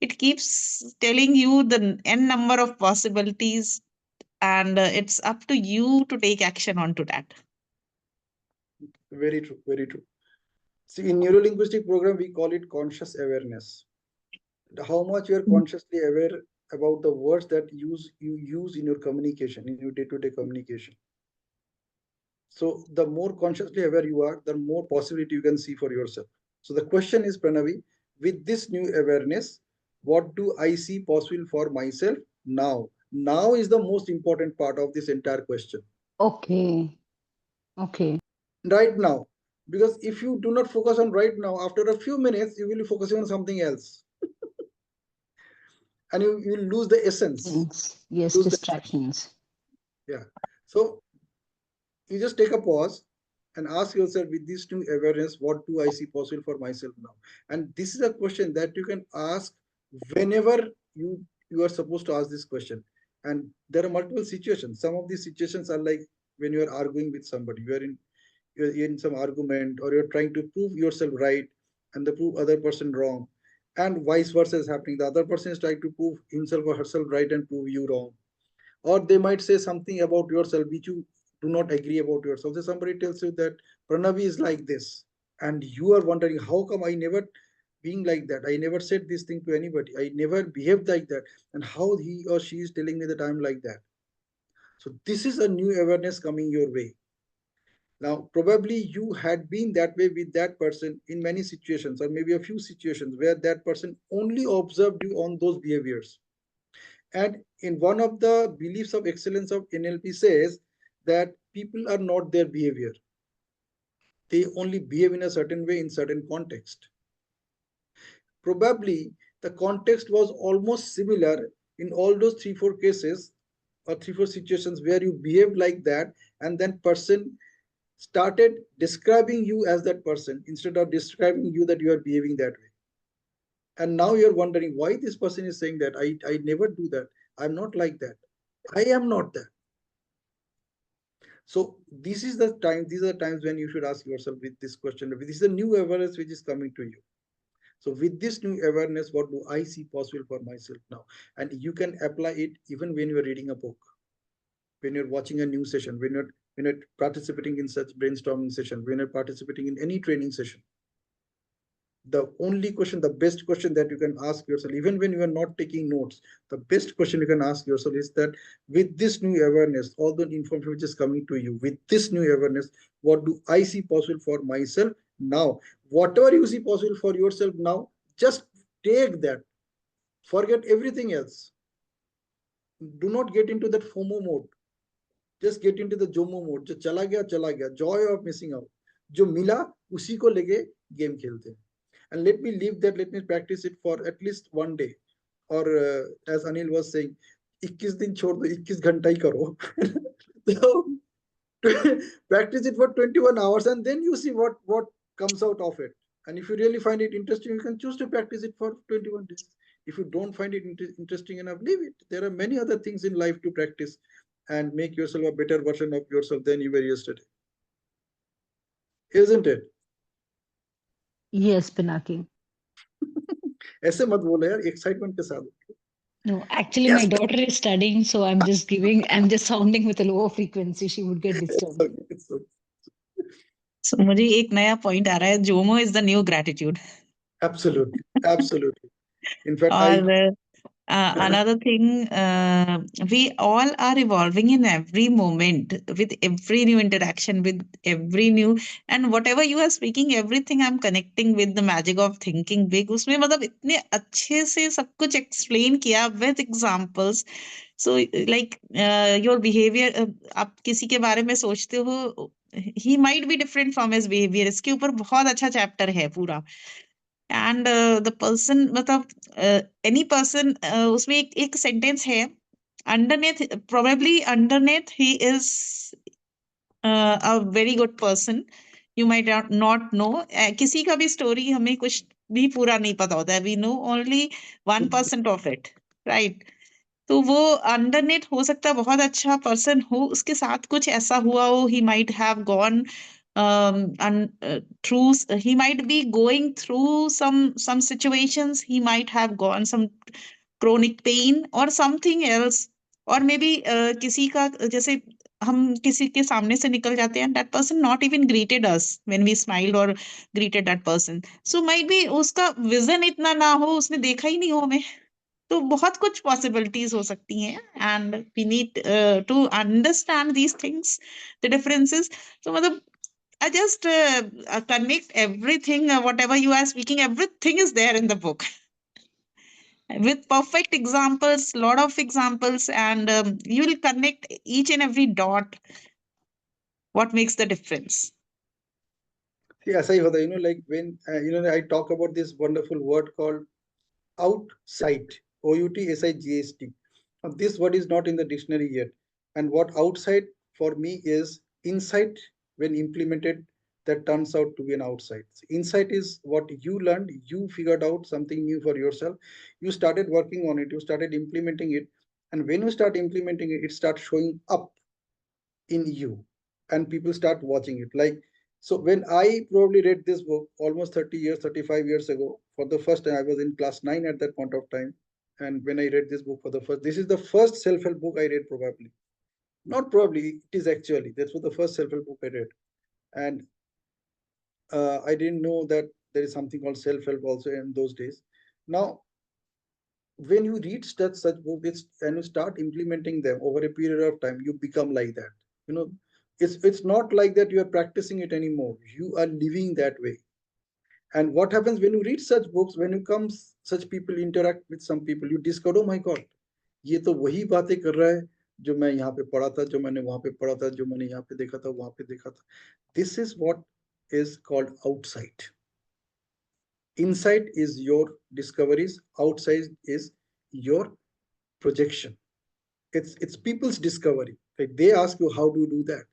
It keeps telling you the n number of possibilities, and it's up to you to take action onto that. Very true. Very true. See, in neurolinguistic program, we call it conscious awareness. How much you are consciously aware about the words that you use in your communication, in your day-to-day communication. So the more consciously aware you are, the more possibility you can see for yourself. So the question is, Pranavi, with this new awareness, what do I see possible for myself now? Now is the most important part of this entire question. Okay. Okay. Right now. Because if you do not focus on right now, after a few minutes, you will be focusing on something else. And you will lose the essence. Things. Yes, Lose the essence. distractions. Yeah. So you just take a pause and ask yourself, with this new awareness, what do I see possible for myself now? And this is a question that you can ask whenever you are supposed to ask this question. And there are multiple situations. Some of these situations are like when you are arguing with somebody, you're in some argument, or you're trying to prove yourself right and the prove other person wrong, and vice versa is happening. The other person is trying to prove himself or herself right and prove you wrong. Or they might say something about yourself which you do not agree about yourself. So somebody tells you that Pranavi is like this, and you are wondering, how come I never being like that? I never said this thing to anybody. I never behaved like that. And how he or she is telling me that I'm like that? So this is a new awareness coming your way. Now, probably you had been that way with that person in many situations, or maybe a few situations where that person only observed you on those behaviors. And in one of the beliefs of excellence of NLP says that people are not their behavior. They only behave in a certain way in certain context. Probably the context was almost similar in all those 3-4 cases or 3-4 situations where you behaved like that, and then person started describing you as that person instead of describing you that you are behaving that way. And now you're wondering why this person is saying that. I never do that. I'm not like that. I am not that. So this is the time, these are times when you should ask yourself with this question. This is a new awareness which is coming to you. So with this new awareness, what do I see possible for myself now? And you can apply it even when you're reading a book, when you're watching a new session, when you're participating in such brainstorming session, when you're participating in any training session. The only question, the best question that you can ask yourself, even when you are not taking notes, the best question you can ask yourself is that, with this new awareness, all the information which is coming to you, with this new awareness, what do I see possible for myself now? Whatever you see possible for yourself now, just take that. Forget everything else. Do not get into that FOMO mode. Just get into the JOMO mode. जो चला गया, joy of missing out. जो मिला उसी को लेके game खेलते हैं. And let me leave that, let me practice it for at least one day. Or as Anil was saying, 21 दिन छोड़ दो, 21 घंटा ही करो. So practice it for 21 hours, and then you see what comes out of it. And if you really find it interesting, you can choose to practice it for 21 days. If you don't find it interesting enough, leave it. There are many other things in life to practice and make yourself a better version of yourself than you were yesterday. Isn't it? Yes, Pinaki. ऐसे मत बोलो यार, excitement के साथ. No, actually, my Yes. daughter is studying, so I'm just sounding with a lower frequency. She would get disturbed. It's okay. So मुझे एक नया point आ रहा है, Jomo is the new gratitude. Absolutely, absolutely. In fact, और another thing, we all are evolving in every moment with every new interaction, with every new, and whatever you are speaking, everything I'm connecting with the magic of thinking big. उसमें मतलब इतने अच्छे से सब कुछ explain किया with examples. So like your behavior, आप किसी के बारे में सोचते हो, he might be different from his behavior. इसके ऊपर बहुत अच्छा chapter है पूरा. एंड द पर्सन मतलब एनी पर्सन उसमें एक सेंटेंस है, underneath probably underneath he is a very good person, you might not know. किसी का भी स्टोरी हमें कुछ भी पूरा नहीं पता होता है, we know only 1% of it, right? तो वो अंडरनेट हो सकता है बहुत अच्छा पर्सन हो, उसके साथ कुछ ऐसा हुआ हो, he might have gone through, he might be going through some situations, he might have gone some chronic pain or something else, or maybe किसी का जैसे हम किसी के सामने से निकल जाते हैं, that person not even greeted us when we smiled or greeted that person, so might be उसका विजन इतना ना हो, उसने देखा ही नहीं हो हमें. तो बहुत कुछ पॉसिबिलिटीज हो सकती हैं, and we need to understand these things, the differences. तो मतलब I just connect everything, whatever you are speaking, everything is there in the book with perfect examples, lot of examples, and you will connect each and every dot. What makes the difference? See, ऐसा ही होता है, like when I talk about this wonderful word called outside, outsigt. Now, this word is not in the dictionary yet, and what outside for me is insight. When implemented, that turns out to be an outside. Insight is what you learned, you figured out something new for yourself, you started working on it, you started implementing it, and when you start implementing it, it starts showing up in you, and people start watching it. Like, so when I probably read this book almost 30 years, 35 years ago, for the first time, I was in class 9 at that point of time. And when I read this book for the first, this is the first self-help book I read, probably. Not probably, it is actually. That's what the first self-help book I read. And I didn't know that there is something called self-help also in those days. Now, when you read such books and you start implementing them over a period of time, you become like that. You know, it's not like that you are practicing it anymore. You are living that way. And what happens when you read such books, when you come, such people interact with some people, you discover, oh my God, ये तो वही बातें कर रहा है जो मैं यहाँ पे पढ़ा था, जो मैंने वहां पे पढ़ा था, जो मैंने यहाँ पे देखा था, वहां पे देखा था. This is what is called outside. Inside is your discoveries, outside is your projection. It's people's discovery. Like, they ask you, how do you do that?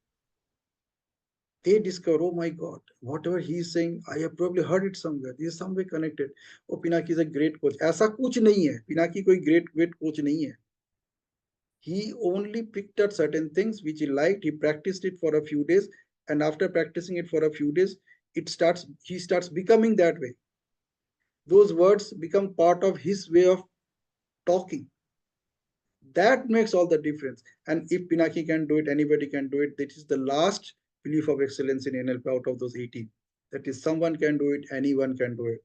They discover, oh my God, whatever he's saying, I have probably heard it somewhere. This is somewhere connected. Oh, Pinaki is a great coach. ऐसा कुछ नहीं है. Pinaki कोई great coach नहीं है. He only picked up certain things which he liked. He practiced it for a few days, and after practicing it for a few days, he starts becoming that way. Those words become part of his way of talking. That makes all the difference. And if Pinaki can do it, anybody can do it. This is the last belief of excellence in NLP out of those 18. That is, someone can do it, anyone can do it.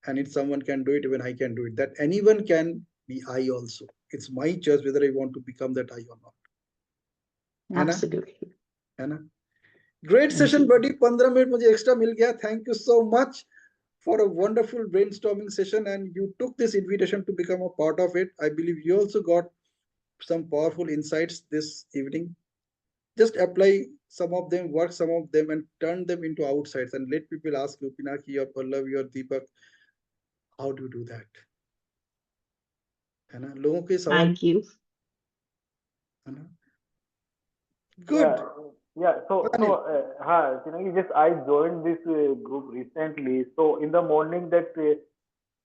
And if someone can do it, even I can do it. That anyone can be I also. It's my choice whether I want to become that I or not. Anna? Absolutely. Anna? Great Thank session, you. buddy. 15 minute मुझे extra मिल गया. Thank you so much for a wonderful brainstorming session, and you took this invitation to become a part of it. I believe you also got some powerful insights this evening. Just apply some of them, work some of them, and turn them into outsides, and let people ask you, Pinaki or Pallavi or Deepak, how do you do that? है ना, लोगों के सवाल, Thank you. है ना. Yeah, Good. yeah. Anil. You know, just I joined this group recently. So in the morning, that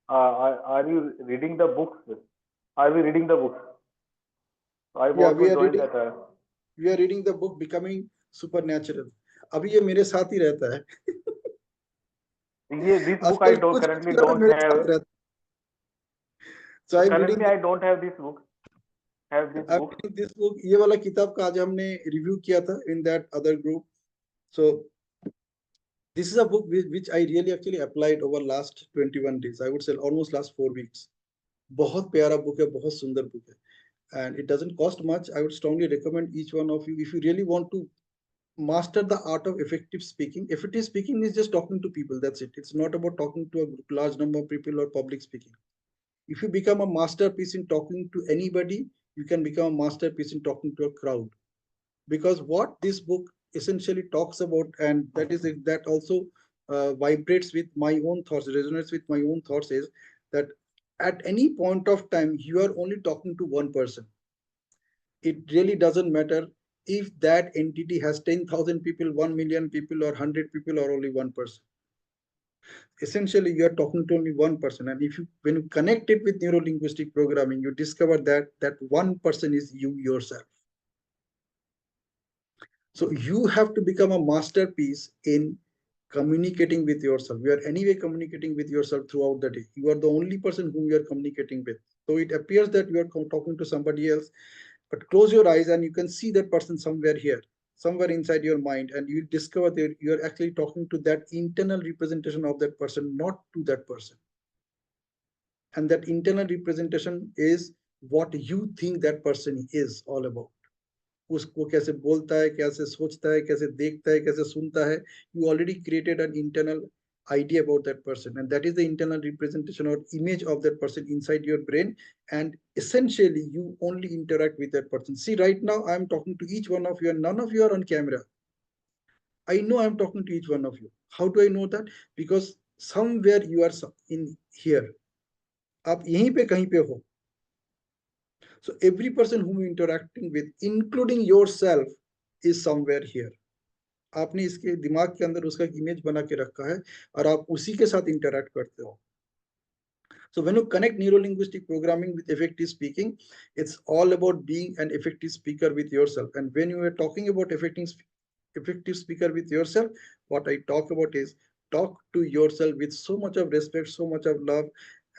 are you reading the books? Are we reading the books? So I've Yeah, also joined that. we are reading the book Becoming Supernatural. अभी ये मेरे साथ ही रहता है. Yeah, this book I आजकल don't कुछ currently मतलब don't मेरे have. साथ रहता है. So So I'm reading currently I don't have this book. Have this I'm book. reading this book. ये वाला किताब का आज हमने रिव्यू किया था in that other group. So this is a book which I really actually applied over last 21 days. I would say almost last 4 weeks. बहुत प्यारा book है, बहुत सुंदर book है. And it doesn't cost much. I would strongly recommend each one of you, if you really want to master the art of effective speaking. Effective speaking is just talking to people. That's it. It's not about talking to a large number of people or public speaking. If you become a masterpiece in talking to anybody, you can become a masterpiece in talking to a crowd. Because what this book essentially talks about, and that also vibrates with my own thoughts, resonates with my own thoughts, is that at any point of time you are only talking to one person. It really doesn't matter if that entity has 10,000 people, 1 million people, or 100 people, or only one person. Essentially, you are talking to only one person. And if you, when you connect it with neuro linguistic programming, you discover that that one person is you yourself. So you have to become a masterpiece in communicating with yourself. You are anyway communicating with yourself throughout the day. You are the only person whom you are communicating with. So it appears that you are talking to somebody else, but close your eyes and you can see that person somewhere here, somewhere inside your mind, and you discover that you are actually talking to that internal representation of that person, not to that person. And that internal representation is what you think that person is all about. उसको कैसे बोलता है, कैसे सोचता है, कैसे देखता है, कैसे सुनता है, you already created an internal idea about that person, and that is the internal representation or image of that person inside your brain. And essentially you only interact with that person. See, right now I'm talking to each one of you and none of you are on camera. I know I'm talking to each one of you. How do I know that? Because somewhere you are in here, आप यहीं पे कहीं पे हो. So every person whom you're interacting with, including yourself, is somewhere here. आपने इसके दिमाग के अंदर उसका इमेज बना के रखा है और आप उसी के साथ इंटरैक्ट करते हो. So when you connect neuro-linguistic programming with effective speaking, it's all about being an effective speaker with yourself. And when you are talking about effective speaker with yourself, what I talk about is talk to yourself with so much of respect, so much of love,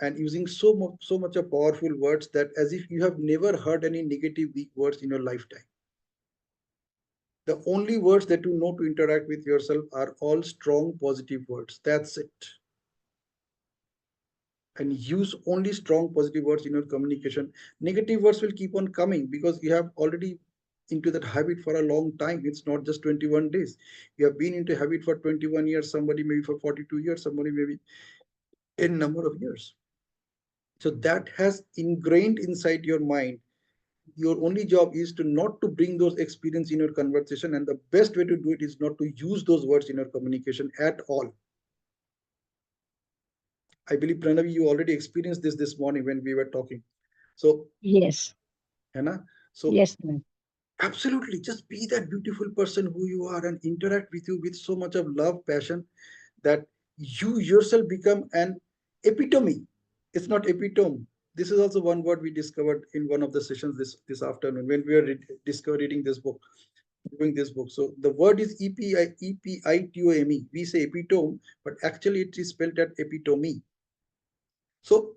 and using so much of powerful words that as if you have never heard any negative weak words in your lifetime. The only words that you know to interact with yourself are all strong positive words. That's it. And use only strong positive words in your communication. Negative words will keep on coming because you have already into that habit for a long time. It's not just 21 days. You have been into habit for 21 years, somebody maybe for 42 years, somebody maybe n number of years. So that has ingrained inside your mind. Your only job is to not to bring those experience in your conversation, and the best way to do it is not to use those words in your communication at all. I believe Pranavi, you already experienced this morning when we were talking. So Yes. Hannah, so Yes, ma'am. absolutely just be that beautiful person who you are and interact with you with so much of love, passion, that you yourself become an epitome. It's not epitome. This is also one word we discovered in one of the sessions this afternoon when we were reading this book, doing this book. So the word is epitome. We say epitome, but actually it is spelled at epitome. So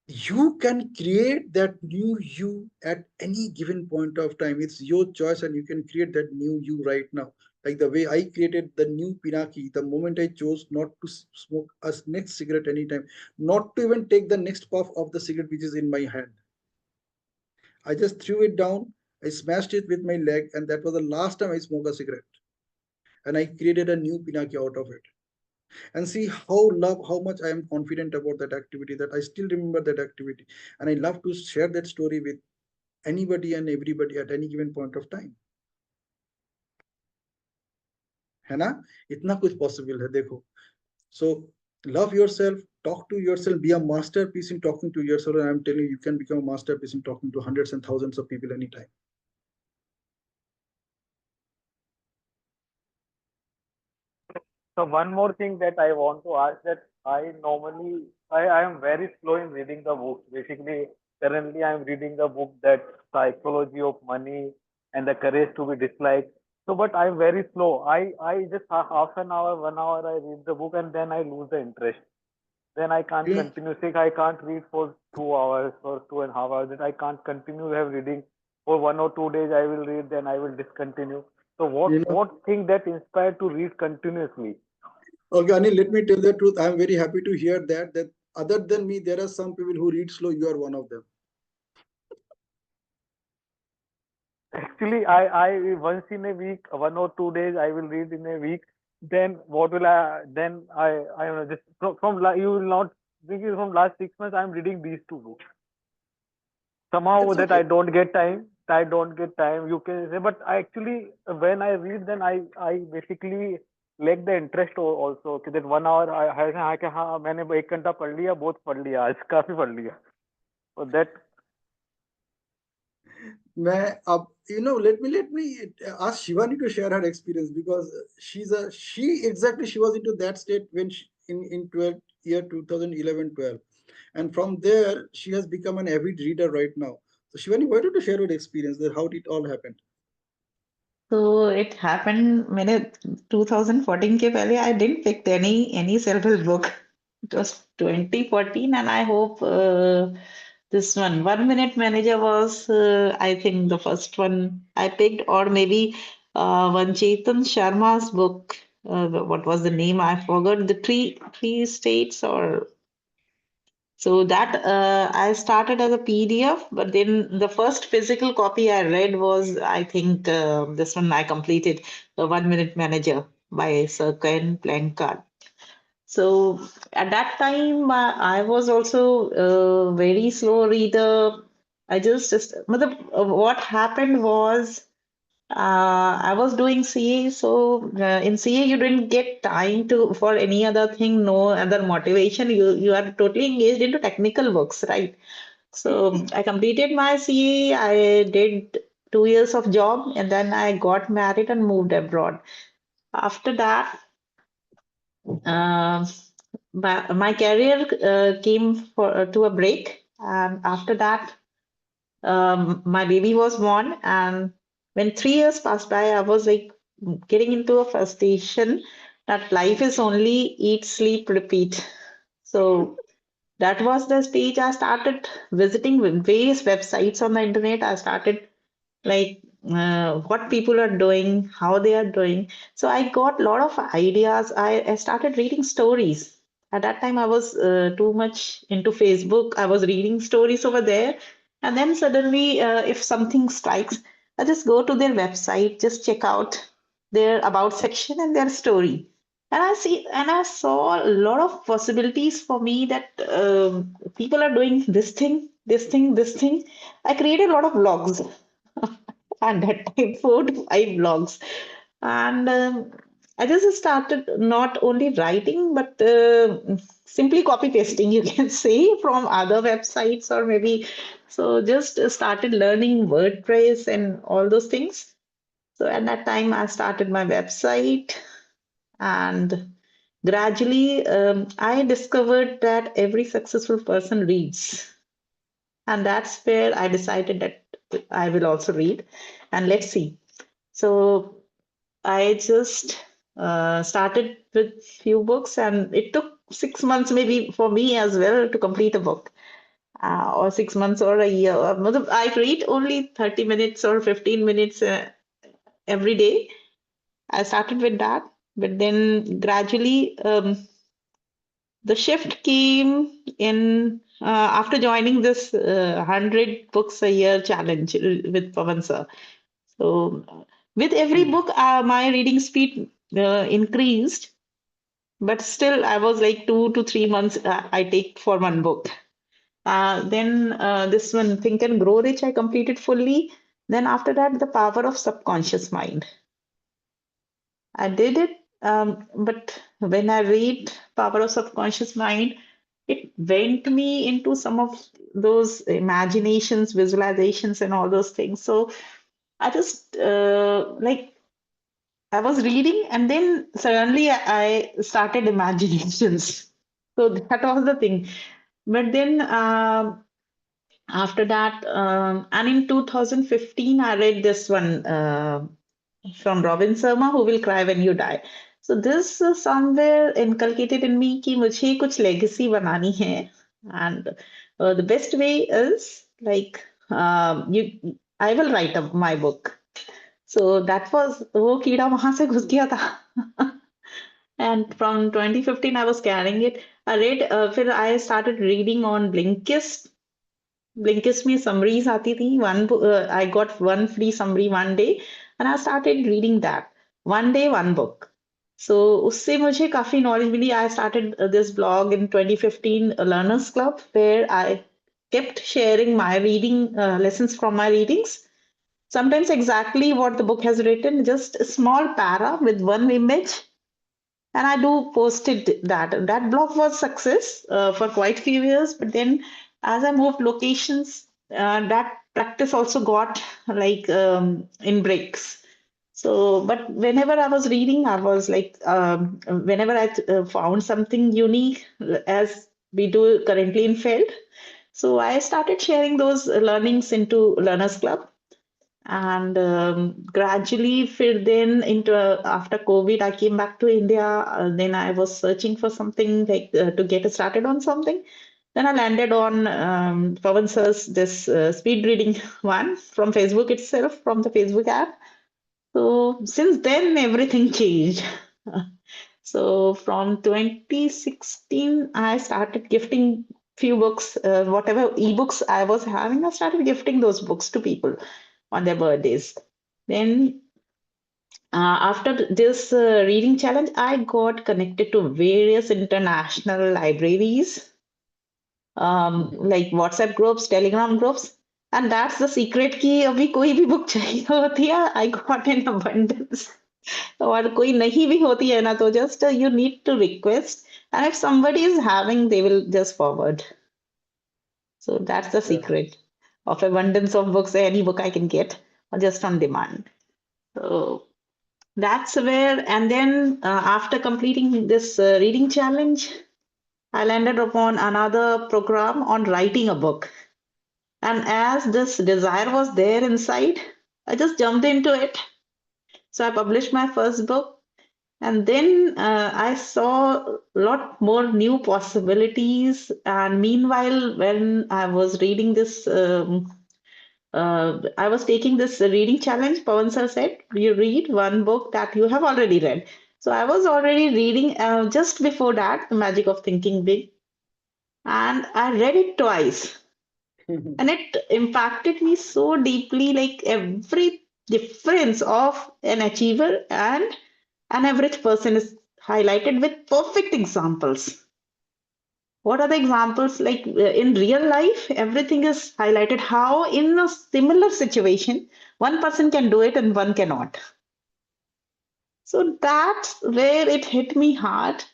you can create that new you at any given point of time. It's your choice, and you can create that new you right now. Like the way I created the new Pinaki the moment I chose not to smoke a next cigarette anytime, not to even take the next puff of the cigarette which is in my hand. I just threw it down, I smashed it with my leg, and that was the last time I smoked a cigarette. And I created a new Pinaki out of it. And see how much I am confident about that activity, that I still remember that activity, and I love to share that story with anybody and everybody at any given point of time. है ना? इतना कुछ possible है देखो. So love yourself, talk to yourself, be a masterpiece in talking to yourself, and I'm telling you, you can become a masterpiece in talking to hundreds and thousands of people anytime. So one more thing that I want to ask, that I am very slow in reading the books. Basically, currently I am reading the book that Psychology of Money and the Courage to be Disliked. So, but I'm very slow. I just half an hour, 1 hour I read the book and then I lose the interest. Then I can't You know, continue. Say I can't read for 2 hours or 2.5 hours. Then I can't continue have reading for 1 or 2 days. I will read, then I will discontinue. So you know. what thing that inspired to read continuously? Okay, Anil, let me tell the truth. I'm very happy to hear that other than me, there are some people who read slow. You are one of them. Actually, I once in a week, 1 or 2 days, I will read in a week. Then what will I? Then I don't know. Just you will not think it from last 6 months. I'm reading these two books. Somehow It's that okay. I don't get time. I don't get time. You can say, but I actually when I read, then I basically lack the interest also. कि that 1 hour I कि हाँ मैंने 1 घंटा पढ़ लिया, बहुत पढ़ लिया आज काफी पढ़ लिया. So that मैं अब let me ask Shivani to share her experience, because she exactly she was into that state when in 12 year 2011 12, and from there she has become an avid reader right now. So Shivani, why don't you share your experience that how it all happened? So it happened मैंने 2014 के पहले I didn't pick any self-help book. It was 2014 and I hope this one Minute Manager was I think the first one I picked, or maybe one Chetan Sharma's book. What was the name? I forgot. The three states or So that I started as a PDF, but then the first physical copy I read was, I think, this one I completed, The 1 Minute Manager by Sir Ken Plancard. So at that time, I was also a very slow reader. What happened was I was doing CA, so in CA you didn't get time to for any other thing, no other motivation. You are totally engaged into technical works, right? So I completed my CA. I did 2 years of job, and then I got married and moved abroad. After that, uh, my career came to a break, and after that, my baby was born, and when 3 years passed by, I was like getting into a frustration that life is only eat, sleep, repeat. So that was the stage I started visiting various websites on the internet. I started like what people are doing, how they are doing. So I got a lot of ideas. I started reading stories. At that time, I was too much into Facebook. I was reading stories over there. And then suddenly, if something strikes, I just go to their website, just check out their about section and their story. And I saw a lot of possibilities for me that people are doing this thing, this thing, this thing. I created a lot of blogs at that time, 4 to 5 blogs. And I just started not only writing, but simply copy pasting, you can say, from other websites or maybe. So just started learning WordPress and all those things. So at that time, I started my website, and gradually I discovered that every successful person reads. And that's where I decided that I will also read. And let's see. So I just started with few books, and it took 6 months maybe for me as well to complete a book, or 6 months or a year. I read only 30 minutes or 15 minutes every day. I started with that, but then gradually the shift came in after joining this 100 books a year challenge with Pavan sir. So, with every book, my reading speed increased, but still, I was like 2 to 3 months I take for one book. Then this one, Think and Grow Rich, I completed fully. Then after that, The Power of Subconscious Mind. I did it, but when I read Power of Subconscious Mind, it went me into some of those imaginations, visualizations, and all those things. So I just I was reading, and then suddenly I started imaginations. So that was the thing. But then after that, and in 2015, I read this one from Robin Sharma, Who Will Cry When You Die. So this somewhere inculcated in me कि मुझे कुछ legacy बनानी है, and the best way is like I will write up my book. So that was वो कीड़ा वहां से घुस गया था. And from 2015, I was carrying it. I read, फिर I started reading on Blinkist. Blinkist में summaries आती थी. I got one free summary one day, and I started reading that. One day, one book. So उससे मुझे काफी knowledge milli. I started this blog in 2015, Learners Club, where I kept sharing my reading lessons from my readings. Sometimes exactly what the book has written, just a small para with one image, and I do posted that. That blog was success for quite few years, but then as I moved locations, that practice also got like in breaks. So, but whenever I was reading, I was like, whenever I found something unique, as we do currently in FELD, so I started sharing those learnings into Learners Club. And gradually then into after COVID, I came back to India. Then I was searching for something like to get started on something. Then I landed on Pavan sir's this speed reading one from Facebook itself, from the Facebook app. So since then everything changed. So from 2016 I started gifting few books, whatever ebooks I was having, I started gifting those books to people on their birthdays. Then after this reading challenge, I got connected to various international libraries, like WhatsApp groups, Telegram groups. And that's the secret कि अभी कोई भी book चाहिए होती है, I got in abundance. और कोई नहीं भी होती है ना, तो just you need to request, and if somebody is having, they will just forward. So that's the secret of abundance of books. Any book I can get, or just on demand. So that's where, and then after completing this reading challenge, I landed upon another program on writing a book. And as this desire was there inside, I just jumped into it. So I published my first book. And then I saw a lot more new possibilities. And meanwhile, when I was reading this, I was taking this reading challenge. Pawan sir said, you read one book that you have already read. So I was already reading just before that, The Magic of Thinking Big. And I read it twice. And it impacted me so deeply, like every difference of an achiever and an average person is highlighted with perfect examples. What are the examples? Like in real life, everything is highlighted how in a similar situation, one person can do it and one cannot. So that's where it hit me hard.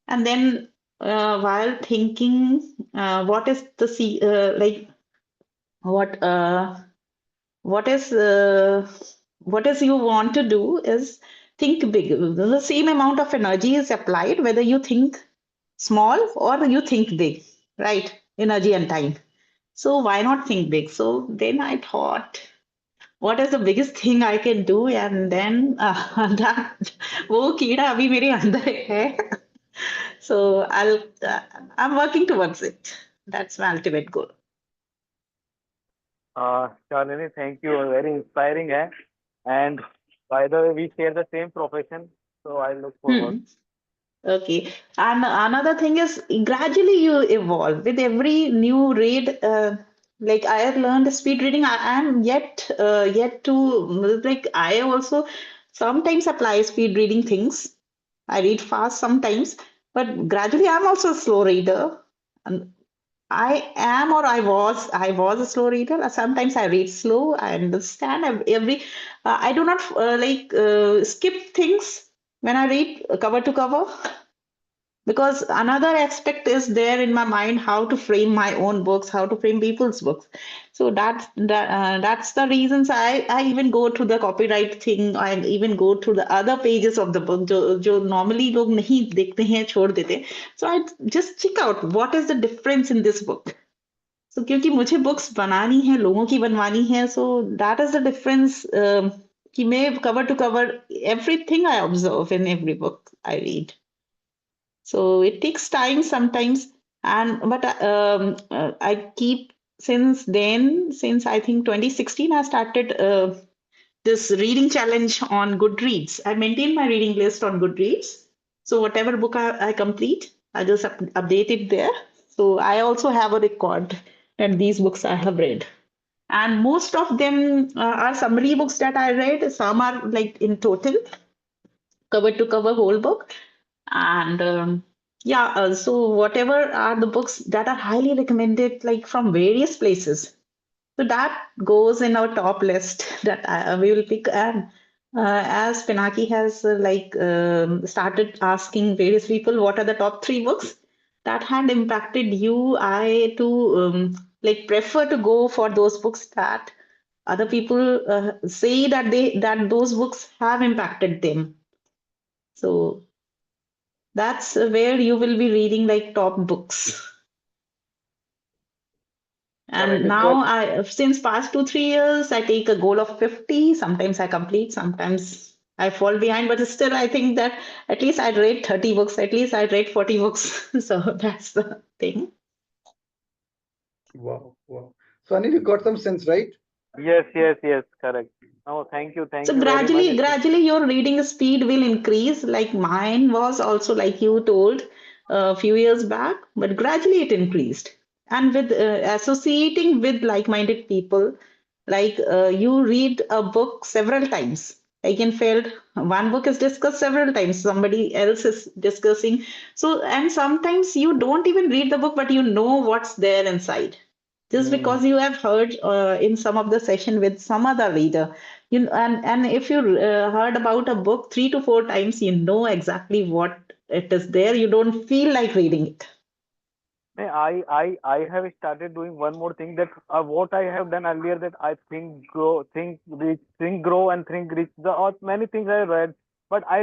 And then while thinking, what is the like what what is what is you want to do is think big. The same amount of energy is applied whether you think small or you think big, right? Energy and time. So why not think big? So then I thought, what is the biggest thing I can do? And then that वो कीड़ा अभी मेरे अंदर है. So I'm working towards it. That's my ultimate goal. Shalini, thank you. Very inspiring, eh? And by the way, we share the same profession, so I look forward. Hmm. Okay. And another thing is gradually you evolve with every new read. Like I have learned speed reading. I am yet to like I also sometimes apply speed reading things. I read fast sometimes, but gradually I'm also a slow reader. And I am or I was a slow reader. Sometimes I read slow. I understand every. I do not skip things when I read cover to cover, because another aspect is there in my mind how to frame my own books, how to frame people's books. So that's the reasons I even go to the copyright thing. I even go to the other pages of the book जो normally लोग नहीं देखते हैं छोड़ देते हैं. So I just check out what is the difference in this book. So क्योंकि मुझे books बनानी है, लोगों की बनवानी है, so that is the difference. कि मैं cover to cover everything I observe in every book I read. So it takes time sometimes, and but I keep since then, since I think 2016, I started this reading challenge on Goodreads. I maintain my reading list on Goodreads. So whatever book I complete, I just update it there. So I also have a record that these books I have read. And most of them are summary books that I read. Some are like in total, cover to cover whole book. And yeah, so whatever are the books that are highly recommended, like from various places, so that goes in our top list that we will pick. And as Pinaki has started asking various people what are the top three books that had impacted you, I too like prefer to go for those books that other people say that those books have impacted them. So that's where you will be reading like top books. Correct. And now since past 2 3 years, I take a goal of 50. Sometimes I complete, sometimes I fall behind, but still I think that at least I'd read 30 books, at least I'd read 40 books. So that's the thing. Wow, wow. So Anil, you got some sense, right? Yes, yes, yes, correct. Oh, thank you So very much. gradually your reading speed will increase. Like mine was also like you told a few years back, but gradually it increased. and with associating with like-minded people. Like you read a book several times. Like in FELD, one book is discussed several times. Somebody else is discussing. So, and sometimes you don't even read the book, but you know what's there inside just because you have heard in some of the session with some other reader. And if you heard about a book 3 to 4 times, you know exactly what it is there. You don't feel like reading it. I have started doing one more thing, that what I have done earlier, that I think reach, think grow, and think reach. The many things I read, but I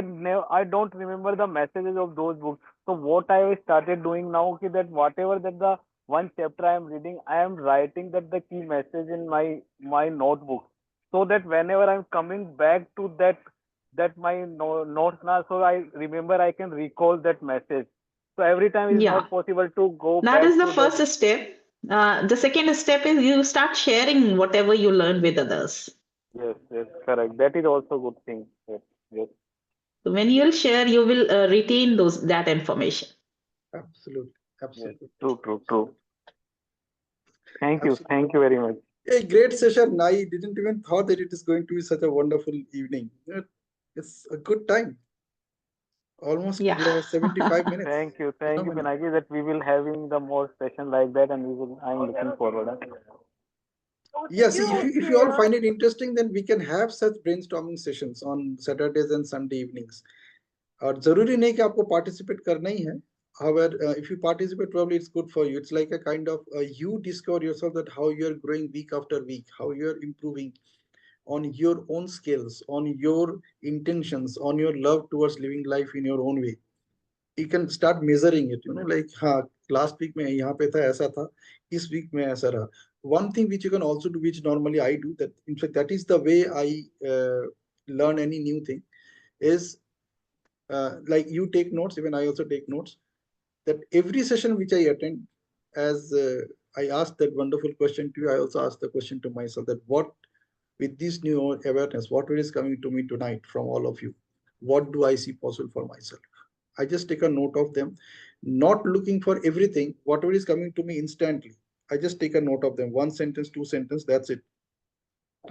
don't remember the messages of those books. So what I have started doing now, okay, that whatever that the one chapter I am reading, I am writing that the key message in my notebook, so that whenever I'm coming back to that my notes now, so I remember, I can recall that message. So every time it's Yeah, not possible to go that is back the to that. first step. The second step is you start sharing whatever you learn with others. Yes, yes, correct. That is also good thing. Yes, yes, So when you'll share, you will retain that information. Absolutely, yes. absolutely, True, true, true. Thank you. absolutely. Thank you very much. A great session. I didn't even thought that it is going to be such a wonderful evening. It's a good time. Almost Yeah. 75 minutes. Thank you, Phenomenal. Pinaki, that we will having the more session like that, and we will. I am looking forward. Yes, if you all find it interesting, then we can have such brainstorming sessions on Saturdays and Sunday evenings. और जरूरी नहीं कि आपको participate करना ही है. However, if you participate, probably it's good for you. It's like a kind of you discover yourself that how you're growing week after week, how you're improving on your own skills, on your intentions, on your love towards living life in your own way. You can start measuring it, like हाँ last week में यहाँ पे था ऐसा था, इस week में ऐसा रहा. One thing which you can also do, which normally I do, that in fact that is the way I learn any new thing, is like you take notes, even I also take notes, that every session which I attend, as I ask that wonderful question to you, I also ask the question to myself, that what, with this new awareness, what is coming to me tonight from all of you, what do I see possible for myself? I just take a note of them, not looking for everything, whatever is coming to me instantly. I just take a note of them, one sentence, two sentences, that's it.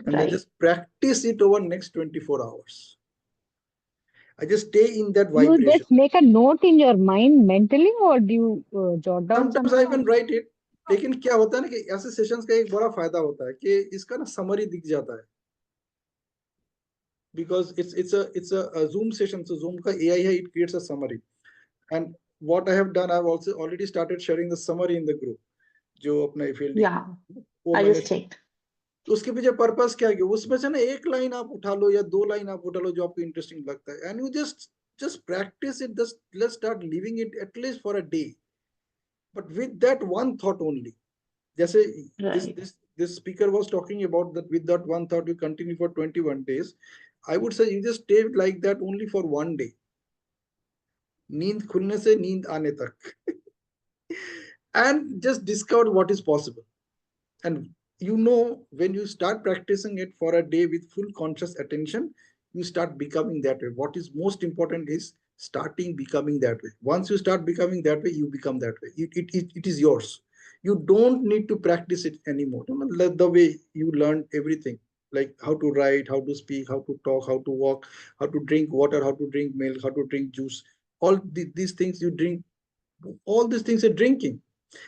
And I Right. just practice it over next 24 hours. I just stay in that You vibration. just make a note in your mind mentally, or do you jot down Sometimes I something? even write it. लेकिन क्या होता है ना कि ऐसे sessions का एक बड़ा फायदा होता है कि इसका ना समरी दिख जाता है, because it's a Zoom session, so Zoom का AI है, it creates a summary. And what I have done, I've also already started sharing the summary in the group, जो अपना FELD Yeah, वो I मैंने. just checked. तो उसके पीछे purpose क्या है, उसमें से ना एक लाइन आप उठा लो या दो लाइन आप उठा लो जो आपको इंटरेस्टिंग लगता है, and you just practice it. Just let's start living it at least for a day, but with that one thought only. जैसे Right. this speaker was talking about that, with that one thought you continue for 21 days. I would say you just stay like that only for one day. नींद खुलने से नींद आने तक. And just discover what is possible. And when you start practicing it for a day with full conscious attention, you start becoming that way. What is most important is starting becoming that way. Once you start becoming that way, you become that way. It is yours. You don't need to practice it anymore. The way you learned everything, like how to write, how to speak, how to talk, how to walk, how to drink water, how to drink milk, how to drink juice, all these things you drink, all these things are drinking.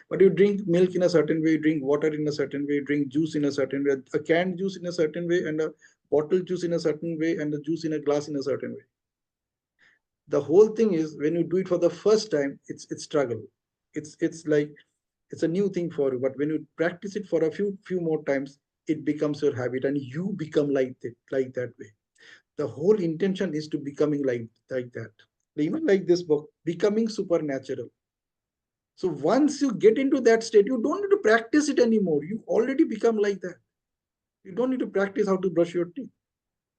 But you drink milk in a certain way, you drink water in a certain way, you drink juice in a certain way, a canned juice in a certain way, and a bottle juice in a certain way, and a juice in a glass in a certain way. The whole thing is, when you do it for the first time, it's struggle. It's like it's a new thing for you. But when you practice it for a few more times, it becomes your habit, and you become like that way. The whole intention is to becoming like that. Even like this book, Becoming Supernatural. So once you get into that state, you don't need to practice it anymore. You already become like that. You don't need to practice how to brush your teeth.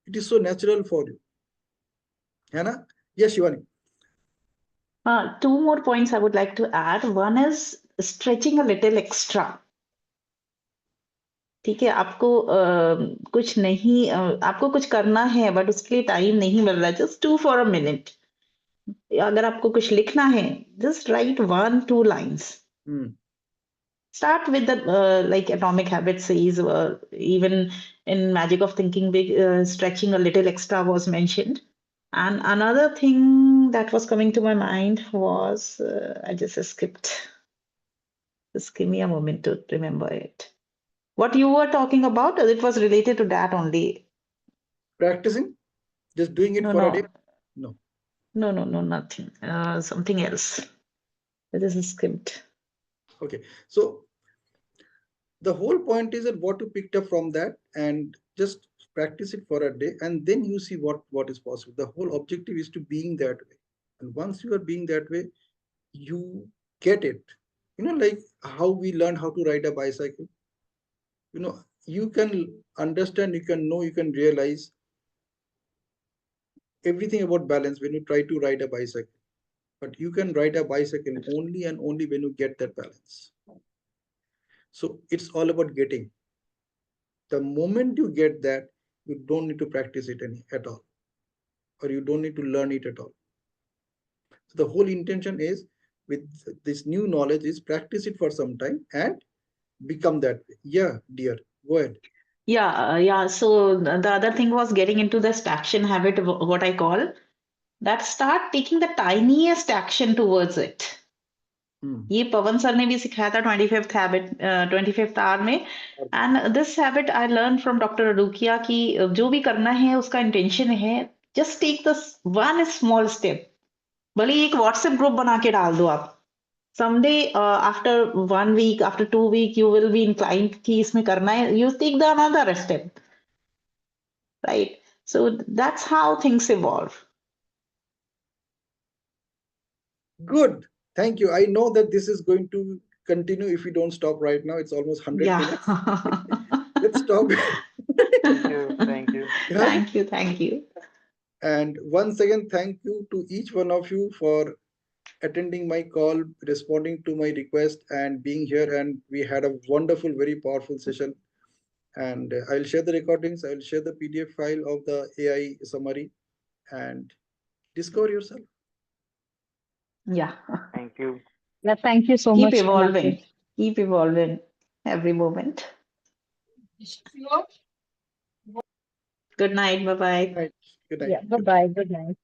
It is so natural for you. Hannah? Yes, Shivani. Two more points I would like to add. One is stretching a little extra. ठीक है, आपको कुछ नहीं आपको कुछ करना है but उसके लिए टाइम नहीं मिल रहा है, just do for a minute. अगर आपको कुछ लिखना है, just right 1-2 lines. Start with the like Atomic Habits says, even in Magic of Thinking Big, stretching a little extra was mentioned. And another thing that was coming to my mind was I just skipped. Just give me a moment to remember it. What you were talking about, it was related to that only. Practicing, just doing it No, for a day. no, No. no, nothing. Something else. I just skipped. Okay. So the whole point is that what you picked up from that, and just practice it for a day, and then you see what is possible. The whole objective is to being that way, and once you are being that way, you get it. Like how we learn how to ride a bicycle. You can understand, you can know, you can realize everything about balance when you try to ride a bicycle. But you can ride a bicycle only and only when you get that balance. So it's all about getting. The moment you get that, you don't need to practice it at all, or you don't need to learn it at all. So the whole intention is, with this new knowledge, is practice it for some time and become that way. Yeah, dear, go ahead. Yeah. So the other thing was getting into this action habit, what I call that. Start taking the tiniest action towards it. ये पवन sir ने भी सिखाया था 25th habit 25th hour में. And this habit I learn from doctor Adukia कि जो भी करना है उसका इंटेंशन है. Just take the one small step. भले एक व्हाट्सएप ग्रुप बना के डाल दो आप. someday after 1 week, after 2 week, you will be inclined कि इसमें करना है. You take the another step, right? So that's how things evolve. Good. Thank you. I know that this is going to continue if we don't stop right now. It's almost 100 Yeah. minutes. Let's stop. Thank you. Thank you. Yeah. Thank you. And once again, thank you to each one of you for attending my call, responding to my request, and being here. And we had a wonderful, very powerful session. And I'll share the recordings. I'll share the PDF file of the AI summary, and discover yourself. Yeah. Thank you. Yeah, thank you so Keep much, evolving. Anarthi. Keep evolving every moment. Good night. Bye Good bye. night. Good night. Yeah, bye-bye. Good night.